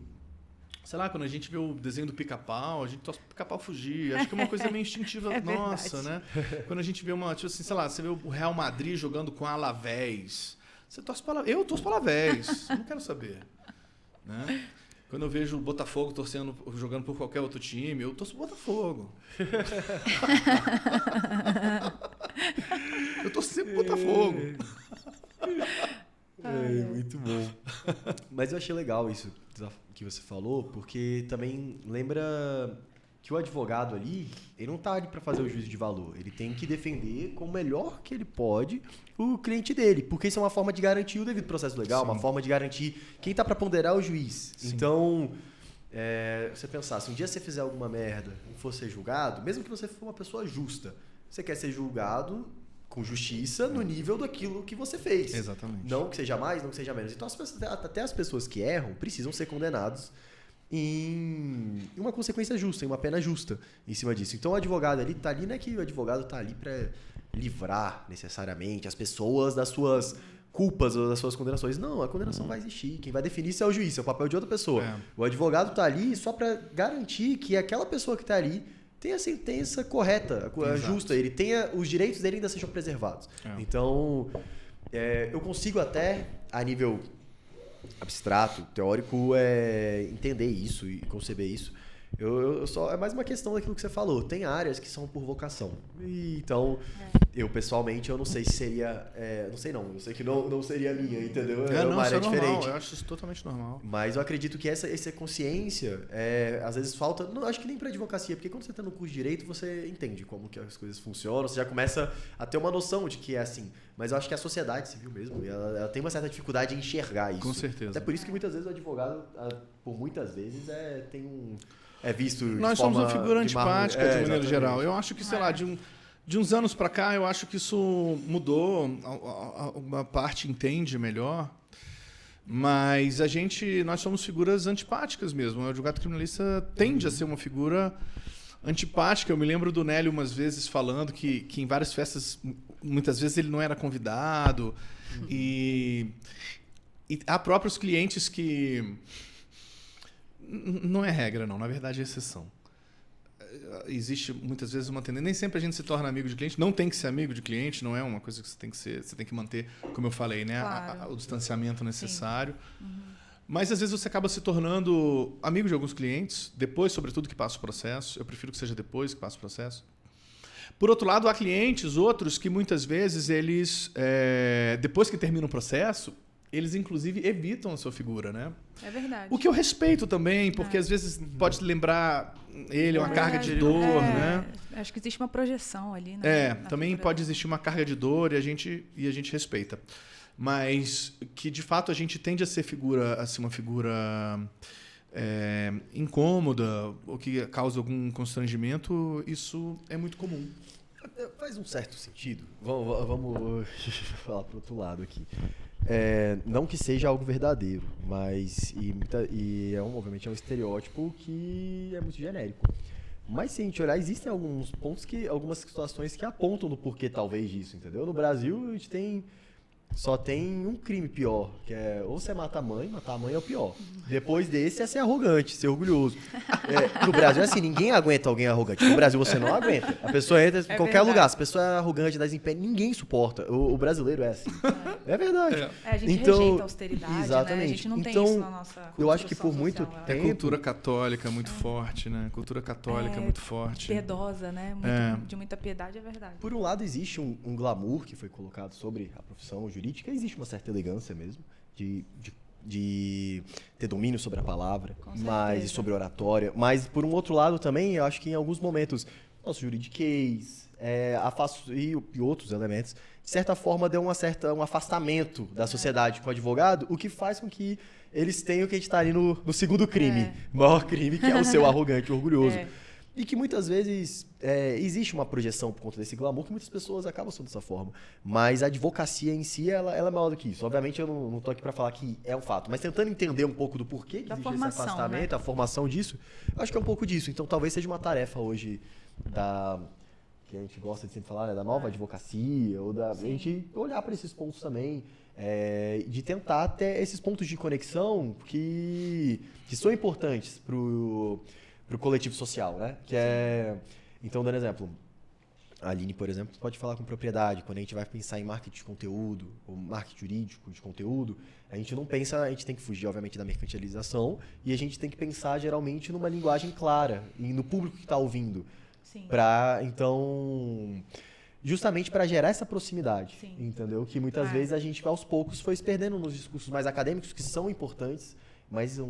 Sei lá, quando a gente vê o desenho do Pica-Pau, a gente torce pro Pica-Pau fugir. Acho que é uma coisa meio instintiva nossa, né? Quando a gente vê tipo assim, sei lá, você vê o Real Madrid jogando com a Alavés. Você torce para eu torço para Alavés, não quero saber, né? Quando eu vejo o Botafogo jogando por qualquer outro time, eu torço pro Botafogo. Eu torço sempre pro Botafogo. Muito bom. Mas eu achei legal isso que você falou, porque também lembra que o advogado ali, ele não está ali para fazer o juízo de valor. Ele tem que defender com o melhor que ele pode o cliente dele, porque isso é uma forma de garantir o devido processo legal, uma forma de garantir quem está para ponderar o juiz. Sim. Então, você pensar, se um dia você fizer alguma merda e for ser julgado, mesmo que você for uma pessoa justa, você quer ser julgado com justiça no nível daquilo que você fez. Exatamente. Não que seja mais, não que seja menos. Então, até as pessoas que erram precisam ser condenados em uma consequência justa, em uma pena justa em cima disso. Então, o advogado ali tá ali, não é que o advogado tá ali para livrar necessariamente as pessoas das suas culpas ou das suas condenações. Não, a condenação vai existir. Quem vai definir isso é o juiz, é o papel de outra pessoa. O advogado tá ali só para garantir que aquela pessoa que tá ali tenha a sentença correta, justa, ele tenha os direitos dele ainda sejam preservados. Então, eu consigo até, a nível abstrato, teórico, entender isso e conceber isso. É mais uma questão daquilo que você falou. Tem áreas que são por vocação. Então, eu pessoalmente, eu não sei se seria... não sei não. Eu sei que não seria a minha, entendeu? Não, uma área isso é diferente. Normal, eu acho isso totalmente normal. Mas eu acredito que essa consciência, às vezes falta... Não, acho que nem para advocacia, porque quando você está no curso de Direito, você entende como que as coisas funcionam, você já começa a ter uma noção de que é assim. Mas eu acho que a sociedade civil mesmo, ela tem uma certa dificuldade em enxergar isso. Com certeza. Até por isso que muitas vezes o advogado, por muitas vezes, tem um... visto de Nós somos uma figura antipática de maneira geral. Eu acho que, sei lá, de uns anos para cá, eu acho que isso mudou. Uma parte entende melhor. Mas nós somos figuras antipáticas mesmo. O advogado criminalista tende a ser uma figura antipática. Eu me lembro do Nélio umas vezes falando que em várias festas, muitas vezes ele não era convidado. E há próprios clientes que... Não é regra, não. Na verdade, é exceção. Existe, muitas vezes, uma tendência... Nem sempre a gente se torna amigo de cliente. Não tem que ser amigo de cliente. Não é uma coisa que você tem que ser... Você tem que manter, como eu falei, né? Claro. O distanciamento necessário. Mas, às vezes, você acaba se tornando amigo de alguns clientes. Depois, sobretudo, que passa o processo. Eu prefiro que seja depois que passa o processo. Por outro lado, há clientes, outros, que muitas vezes, eles... depois que termina o processo... Eles, inclusive, evitam a sua figura, né? É verdade. O que eu respeito também, porque às vezes pode lembrar ele uma carga de dor, né? Acho que existe uma projeção ali, né? Também pode existir uma carga de dor e a gente respeita. Mas que, de fato, a gente tende a ser uma figura incômoda ou que causa algum constrangimento, isso é muito comum. Faz um certo sentido. Vamos falar para o outro lado aqui. Não que seja algo verdadeiro, mas obviamente é um estereótipo que é muito genérico. Mas se a gente olhar, existem alguns pontos algumas situações que apontam no porquê talvez disso, entendeu? No Brasil a gente só tem um crime pior, que é ou você matar a mãe é o pior. Depois desse é ser arrogante, ser orgulhoso. No Brasil é assim, ninguém aguenta alguém arrogante. No Brasil você não aguenta. A pessoa entra em qualquer lugar, se a pessoa é arrogante, dá desempenho, ninguém suporta. O brasileiro é assim. É verdade. A gente rejeita a austeridade, exatamente. Né? A gente não tem isso na nossa eu acho que por muito social, tempo... A cultura católica é muito forte, né? A cultura católica é muito forte. Piedosa, né? De muita piedade, é verdade. Por um lado, existe um glamour que foi colocado sobre a profissão jurídica, existe uma certa elegância mesmo, de ter domínio sobre a palavra, e sobre a oratória. Mas, por um outro lado também, eu acho que em alguns momentos, nosso juridiquês, e outros elementos, de certa forma, deu um afastamento da sociedade com o advogado, o que faz com que eles tenham que estar ali no segundo crime, maior crime, que é o seu arrogante, orgulhoso. E que muitas vezes existe uma projeção por conta desse glamour que muitas pessoas acabam sendo dessa forma. Mas a advocacia em si, ela é maior do que isso. Obviamente eu não estou aqui para falar que é um fato, mas tentando entender um pouco do porquê que existe esse afastamento, né? A formação disso, eu acho que é um pouco disso. Então talvez seja uma tarefa hoje que a gente gosta de sempre falar, né, da nova advocacia, ou a gente olhar para esses pontos também, de tentar ter esses pontos de conexão que são importantes pro coletivo social, né? Então, dando exemplo, a Aline, por exemplo, pode falar com propriedade. Quando a gente vai pensar em marketing de conteúdo, ou marketing jurídico de conteúdo, a gente não pensa, a gente tem que fugir, obviamente, da mercantilização, e a gente tem que pensar, geralmente, numa linguagem clara, e no público que está ouvindo. Sim. Então, justamente para gerar essa proximidade, entendeu? Que muitas vezes a gente, aos poucos, foi se perdendo nos discursos mais acadêmicos, que são importantes, mas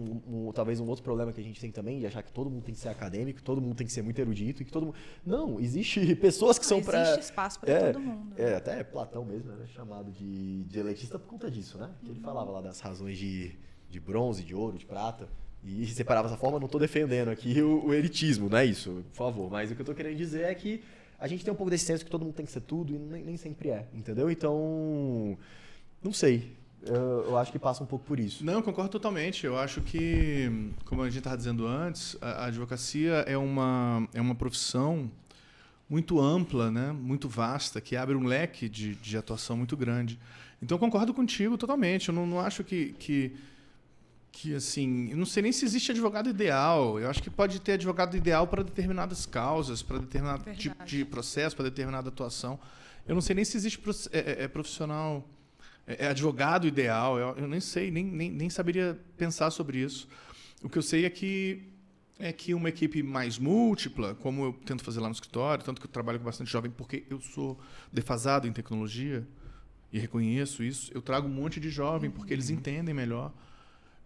talvez um outro problema que a gente tem também, de achar que todo mundo tem que ser acadêmico, todo mundo tem que ser muito erudito, e que todo mundo... Não, existe pessoas que são para... Existe espaço para todo mundo. Até Platão mesmo era chamado de elitista por conta disso, né? Que ele falava lá das razões de bronze, de ouro, de prata, e separava dessa forma. Não estou defendendo aqui o elitismo, não é isso, por favor. Mas o que eu estou querendo dizer é que a gente tem um pouco desse senso que todo mundo tem que ser tudo, e nem sempre é, entendeu? Então, não sei... Eu acho que passa um pouco por isso. Não, eu concordo totalmente. Eu acho que, como a gente estava dizendo antes, a advocacia é uma profissão muito ampla, né? Muito vasta, que abre um leque de atuação muito grande. Então, eu concordo contigo totalmente. Eu não acho que assim... Eu não sei nem se existe advogado ideal. Eu acho que pode ter advogado ideal para determinadas causas, para determinado tipo de processo, para determinada atuação. Eu não sei nem se existe profissional... advogado ideal, eu nem sei, nem saberia pensar sobre isso. O que eu sei é que uma equipe mais múltipla, como eu tento fazer lá no escritório, tanto que eu trabalho com bastante jovem, porque eu sou defasado em tecnologia e reconheço isso, eu trago um monte de jovem, porque eles entendem melhor,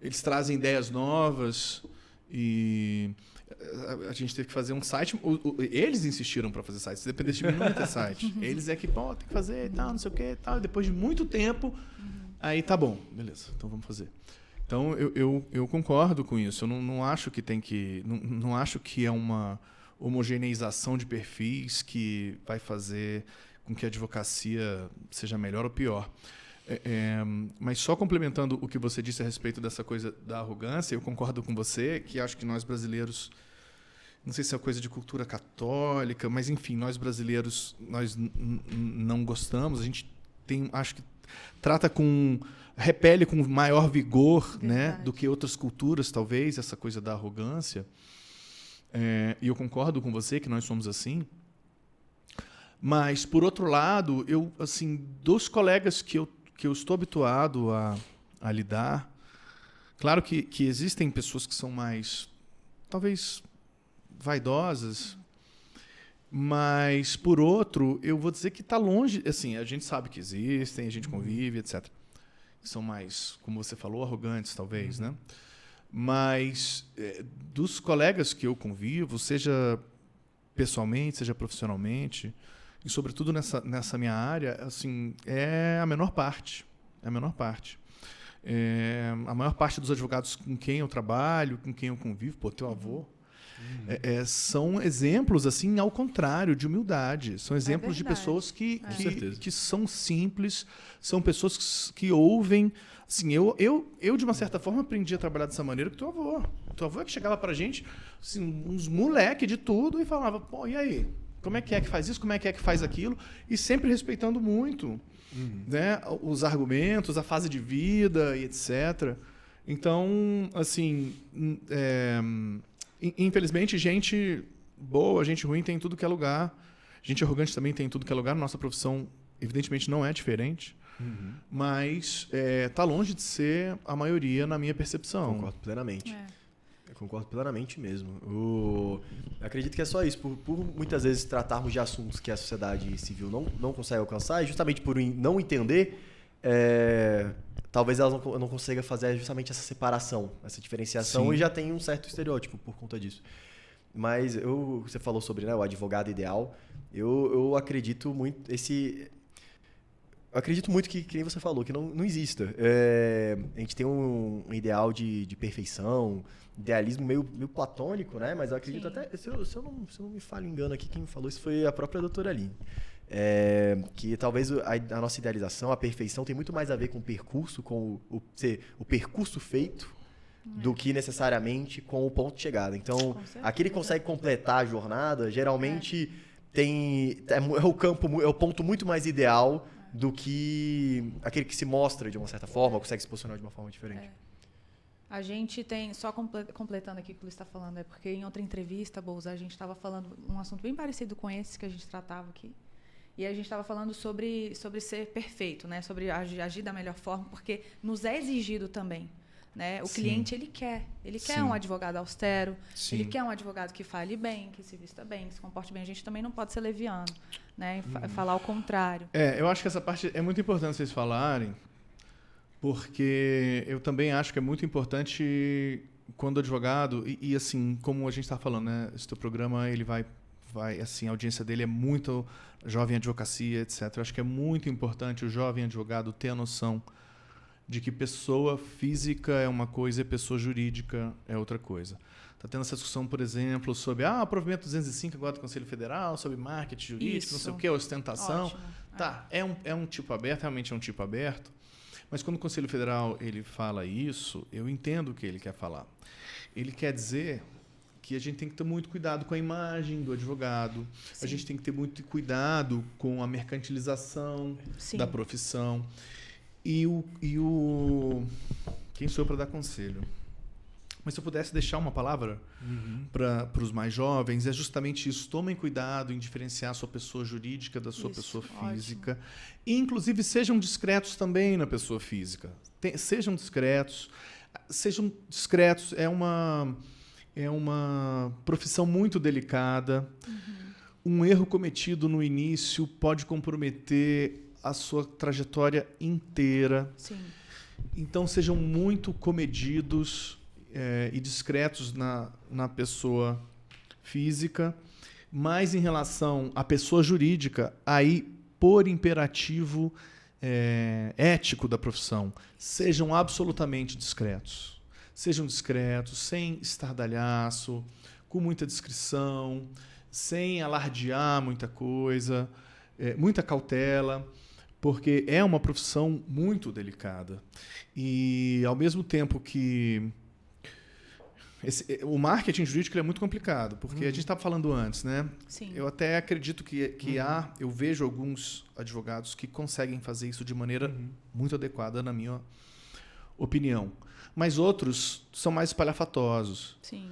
eles trazem ideias novas e... A gente teve que fazer um site. Eles insistiram para fazer site. Se dependesse de mim, não ia ter site. Eles é que, tem que fazer e tal, não sei o que e tal. E depois de muito tempo, aí tá bom, beleza, então vamos fazer. Então, eu concordo com isso. Eu não acho que tem que... Não acho que é uma homogeneização de perfis que vai fazer com que a advocacia seja melhor ou pior. Mas só complementando o que você disse a respeito dessa coisa da arrogância, eu concordo com você, que acho que nós brasileiros, não sei se é coisa de cultura católica, mas enfim, nós brasileiros, nós não gostamos, a gente tem, acho que repele com maior vigor, né, do que outras culturas, talvez, essa coisa da arrogância. E eu concordo com você que nós somos assim. Mas, por outro lado, assim, dos colegas que eu estou habituado a lidar, claro que existem pessoas que são mais, talvez, vaidosas, mas, por outro, eu vou dizer que está longe, assim, a gente sabe que existem, a gente convive, etc. São mais, como você falou, arrogantes, talvez, né? Mas, dos colegas que eu convivo, seja pessoalmente, seja profissionalmente, e sobretudo nessa minha área, assim, é a menor parte. É a menor parte. A maior parte dos advogados com quem eu trabalho, com quem eu convivo, teu avô, são exemplos, assim, ao contrário, de humildade. São exemplos de pessoas que são simples, são pessoas que ouvem. Assim, eu, de uma certa forma, aprendi a trabalhar dessa maneira com teu avô. Teu avô é que chegava pra gente, assim, uns moleque de tudo, e falava, e aí? Como é que faz isso? Como é que faz aquilo? E sempre respeitando muito, né, os argumentos, a fase de vida e etc. Então, assim, infelizmente, gente boa, gente ruim tem em tudo que é lugar. Gente arrogante também tem em tudo que é lugar. Nossa profissão, evidentemente, não é diferente. Mas está longe de ser a maioria na minha percepção. Concordo plenamente. Eu concordo plenamente mesmo. Eu acredito que é só isso. Por muitas vezes tratarmos de assuntos que a sociedade civil não consegue alcançar, e justamente por não entender, talvez ela não consiga fazer justamente essa separação, essa diferenciação. Sim. E já tem um certo estereótipo por conta disso. Mas você falou sobre, né, o advogado ideal. Eu acredito muito Eu acredito muito que nem você falou, que não exista. A gente tem um ideal de perfeição, idealismo meio platônico, né? Mas eu acredito até... Se eu não me falho engano aqui, quem me falou isso foi a própria doutora Aline. Que talvez a nossa idealização, a perfeição, tem muito mais a ver com o percurso, com o percurso feito, do que necessariamente com o ponto de chegada. Então, aquele que consegue completar a jornada, geralmente... é o campo, é o ponto muito mais ideal do que aquele que se mostra de uma certa forma, ou consegue se posicionar de uma forma diferente. A gente tem, só completando aqui o que o Luiz está falando, é porque em outra entrevista, Bolsa, a gente estava falando um assunto bem parecido com esse que a gente tratava aqui. E a gente estava falando sobre ser perfeito, né? Sobre agir da melhor forma, porque nos é exigido também. Né? O cliente, ele quer um advogado austero, ele quer um advogado que fale bem, que se vista bem, que se comporte bem. A gente também não pode ser leviano, né? Falar o contrário. Eu acho que essa parte é muito importante vocês falarem, porque eu também acho que é muito importante quando o advogado, e assim, como a gente está falando, né? Esse teu programa, ele vai, assim, a audiência dele é muito jovem advocacia, etc. Eu acho que é muito importante o jovem advogado ter a noção de que pessoa física é uma coisa e pessoa jurídica é outra coisa. Está tendo essa discussão, por exemplo, sobre o provimento 205 agora do Conselho Federal, sobre marketing jurídico, não sei o quê, ostentação. Ótimo. Tá, é um tipo aberto, realmente é um tipo aberto, mas quando o Conselho Federal ele fala isso, eu entendo o que ele quer falar. Ele quer dizer que a gente tem que ter muito cuidado com a imagem do advogado, a gente tem que ter muito cuidado com a mercantilização da profissão. Quem sou eu para dar conselho? Mas se eu pudesse deixar uma palavra para os mais jovens, é justamente isso. Tomem cuidado em diferenciar a sua pessoa jurídica da sua pessoa física. Ótimo. E, inclusive, sejam discretos também na pessoa física. Sejam discretos. É uma profissão muito delicada. Um erro cometido no início pode comprometer a sua trajetória inteira. Sim. Então, sejam muito comedidos e discretos na pessoa física, mas em relação à pessoa jurídica, aí, por imperativo ético da profissão, sejam absolutamente discretos. Sejam discretos, sem estardalhaço, com muita discrição, sem alardear muita coisa, muita cautela, porque é uma profissão muito delicada. E, ao mesmo tempo que... o marketing jurídico é muito complicado, porque a gente estava falando antes, né? Sim. Eu até acredito que eu vejo alguns advogados que conseguem fazer isso de maneira muito adequada, na minha opinião. Mas outros são mais espalhafatosos. Sim.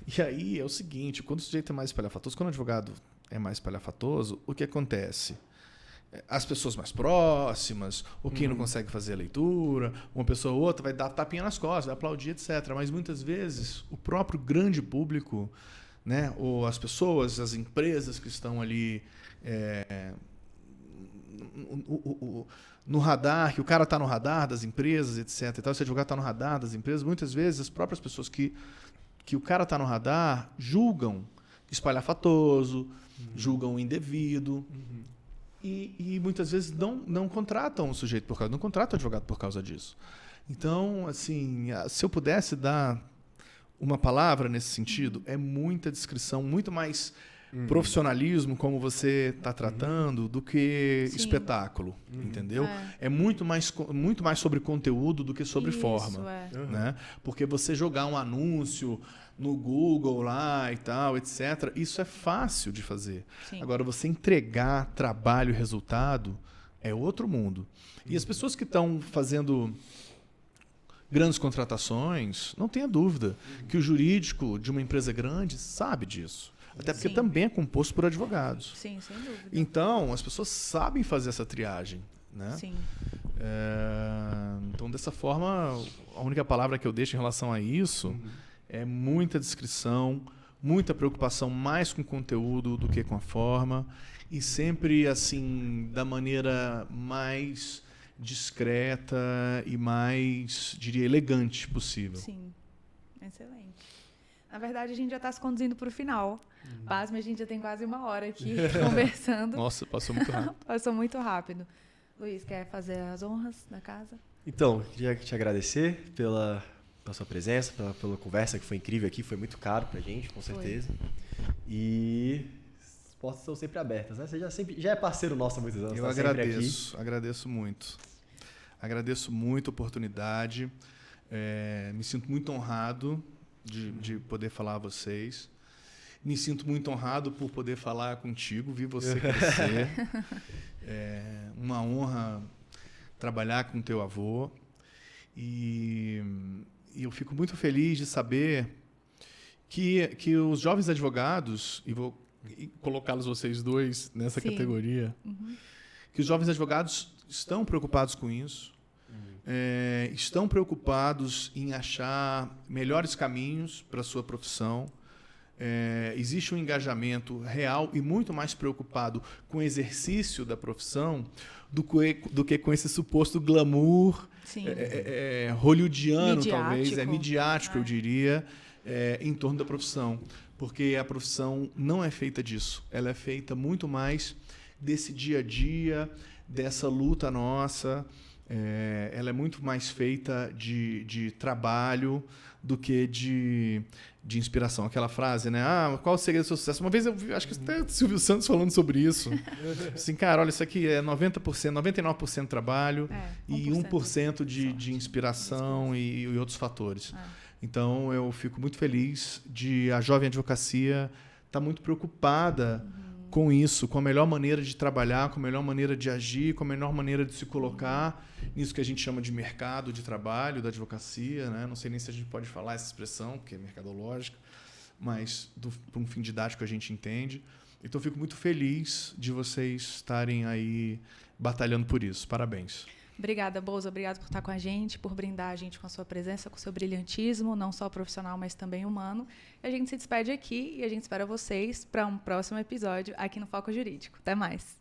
E aí é o seguinte, quando o sujeito é mais espalhafatoso, quando o advogado é mais espalhafatoso, o que acontece? As pessoas mais próximas, ou quem não consegue fazer a leitura, uma pessoa ou outra vai dar tapinha nas costas, vai aplaudir, etc. Mas muitas vezes o próprio grande público, né, ou as pessoas, as empresas que estão ali no radar, que o cara está no radar das empresas, etc. E tal, esse advogado está no radar das empresas, muitas vezes as próprias pessoas que o cara está no radar julgam espalhafatoso, julgam indevido. E muitas vezes não contratam o sujeito por causa, não contratam o advogado por causa disso. Então, assim, se eu pudesse dar uma palavra nesse sentido, é muita discrição, muito mais profissionalismo, como você está tratando, do que espetáculo, entendeu? É muito mais sobre conteúdo do que sobre forma. Né? Porque você jogar um anúncio no Google lá e tal, etc., isso é fácil de fazer. Sim. Agora, você entregar trabalho e resultado é outro mundo. E as pessoas que estão fazendo grandes contratações, não tenha dúvida que o jurídico de uma empresa grande sabe disso. Até porque também é composto por advogados. Sim, sem dúvida. Então, as pessoas sabem fazer essa triagem. Né? Sim. Então, dessa forma, a única palavra que eu deixo em relação a isso é muita discrição, muita preocupação mais com o conteúdo do que com a forma, e sempre assim da maneira mais discreta e mais, diria, elegante possível. Sim, excelente. Na verdade, a gente já está se conduzindo para o final. Pasme, a gente já tem quase 1 hora aqui conversando. Nossa, passou muito rápido. Passou muito rápido. Luiz, quer fazer as honras da casa? Então, queria te agradecer pela sua presença, pela conversa que foi incrível aqui, foi muito caro pra gente, com certeza. E as portas estão sempre abertas, né? Você já é parceiro nosso há muitos anos. Eu agradeço muito. Agradeço muito a oportunidade. Me sinto muito honrado de poder falar a vocês. Me sinto muito honrado por poder falar contigo, vi você crescer. É uma honra trabalhar com teu avô. E eu fico muito feliz de saber que os jovens advogados, e vou colocá-los vocês dois nessa categoria, que os jovens advogados estão preocupados com isso, estão preocupados em achar melhores caminhos para a sua profissão. Existe um engajamento real e muito mais preocupado com o exercício da profissão do que com esse suposto glamour hollywoodiano, talvez, midiático, eu diria, em torno da profissão. Porque a profissão não é feita disso. Ela é feita muito mais desse dia a dia, dessa luta nossa. Ela é muito mais feita de trabalho do que de inspiração. Aquela frase, né? Qual o segredo do seu sucesso? Uma vez eu vi, acho que até o Silvio Santos falando sobre isso. Assim, cara, olha, isso aqui é 90%, 99% trabalho e 1% de inspiração e outros fatores. Então, eu fico muito feliz de a jovem advocacia estar muito preocupada com isso, com a melhor maneira de trabalhar, com a melhor maneira de agir, com a melhor maneira de se colocar nisso que a gente chama de mercado de trabalho da advocacia, né? Não sei nem se a gente pode falar essa expressão, porque é mercadológica, mas por um fim didático a gente entende. Então, eu fico muito feliz de vocês estarem aí batalhando por isso. Parabéns. Obrigada, Bouza. Obrigada por estar com a gente, por brindar a gente com a sua presença, com o seu brilhantismo, não só profissional, mas também humano. A gente se despede aqui e a gente espera vocês para um próximo episódio aqui no Foco Jurídico. Até mais.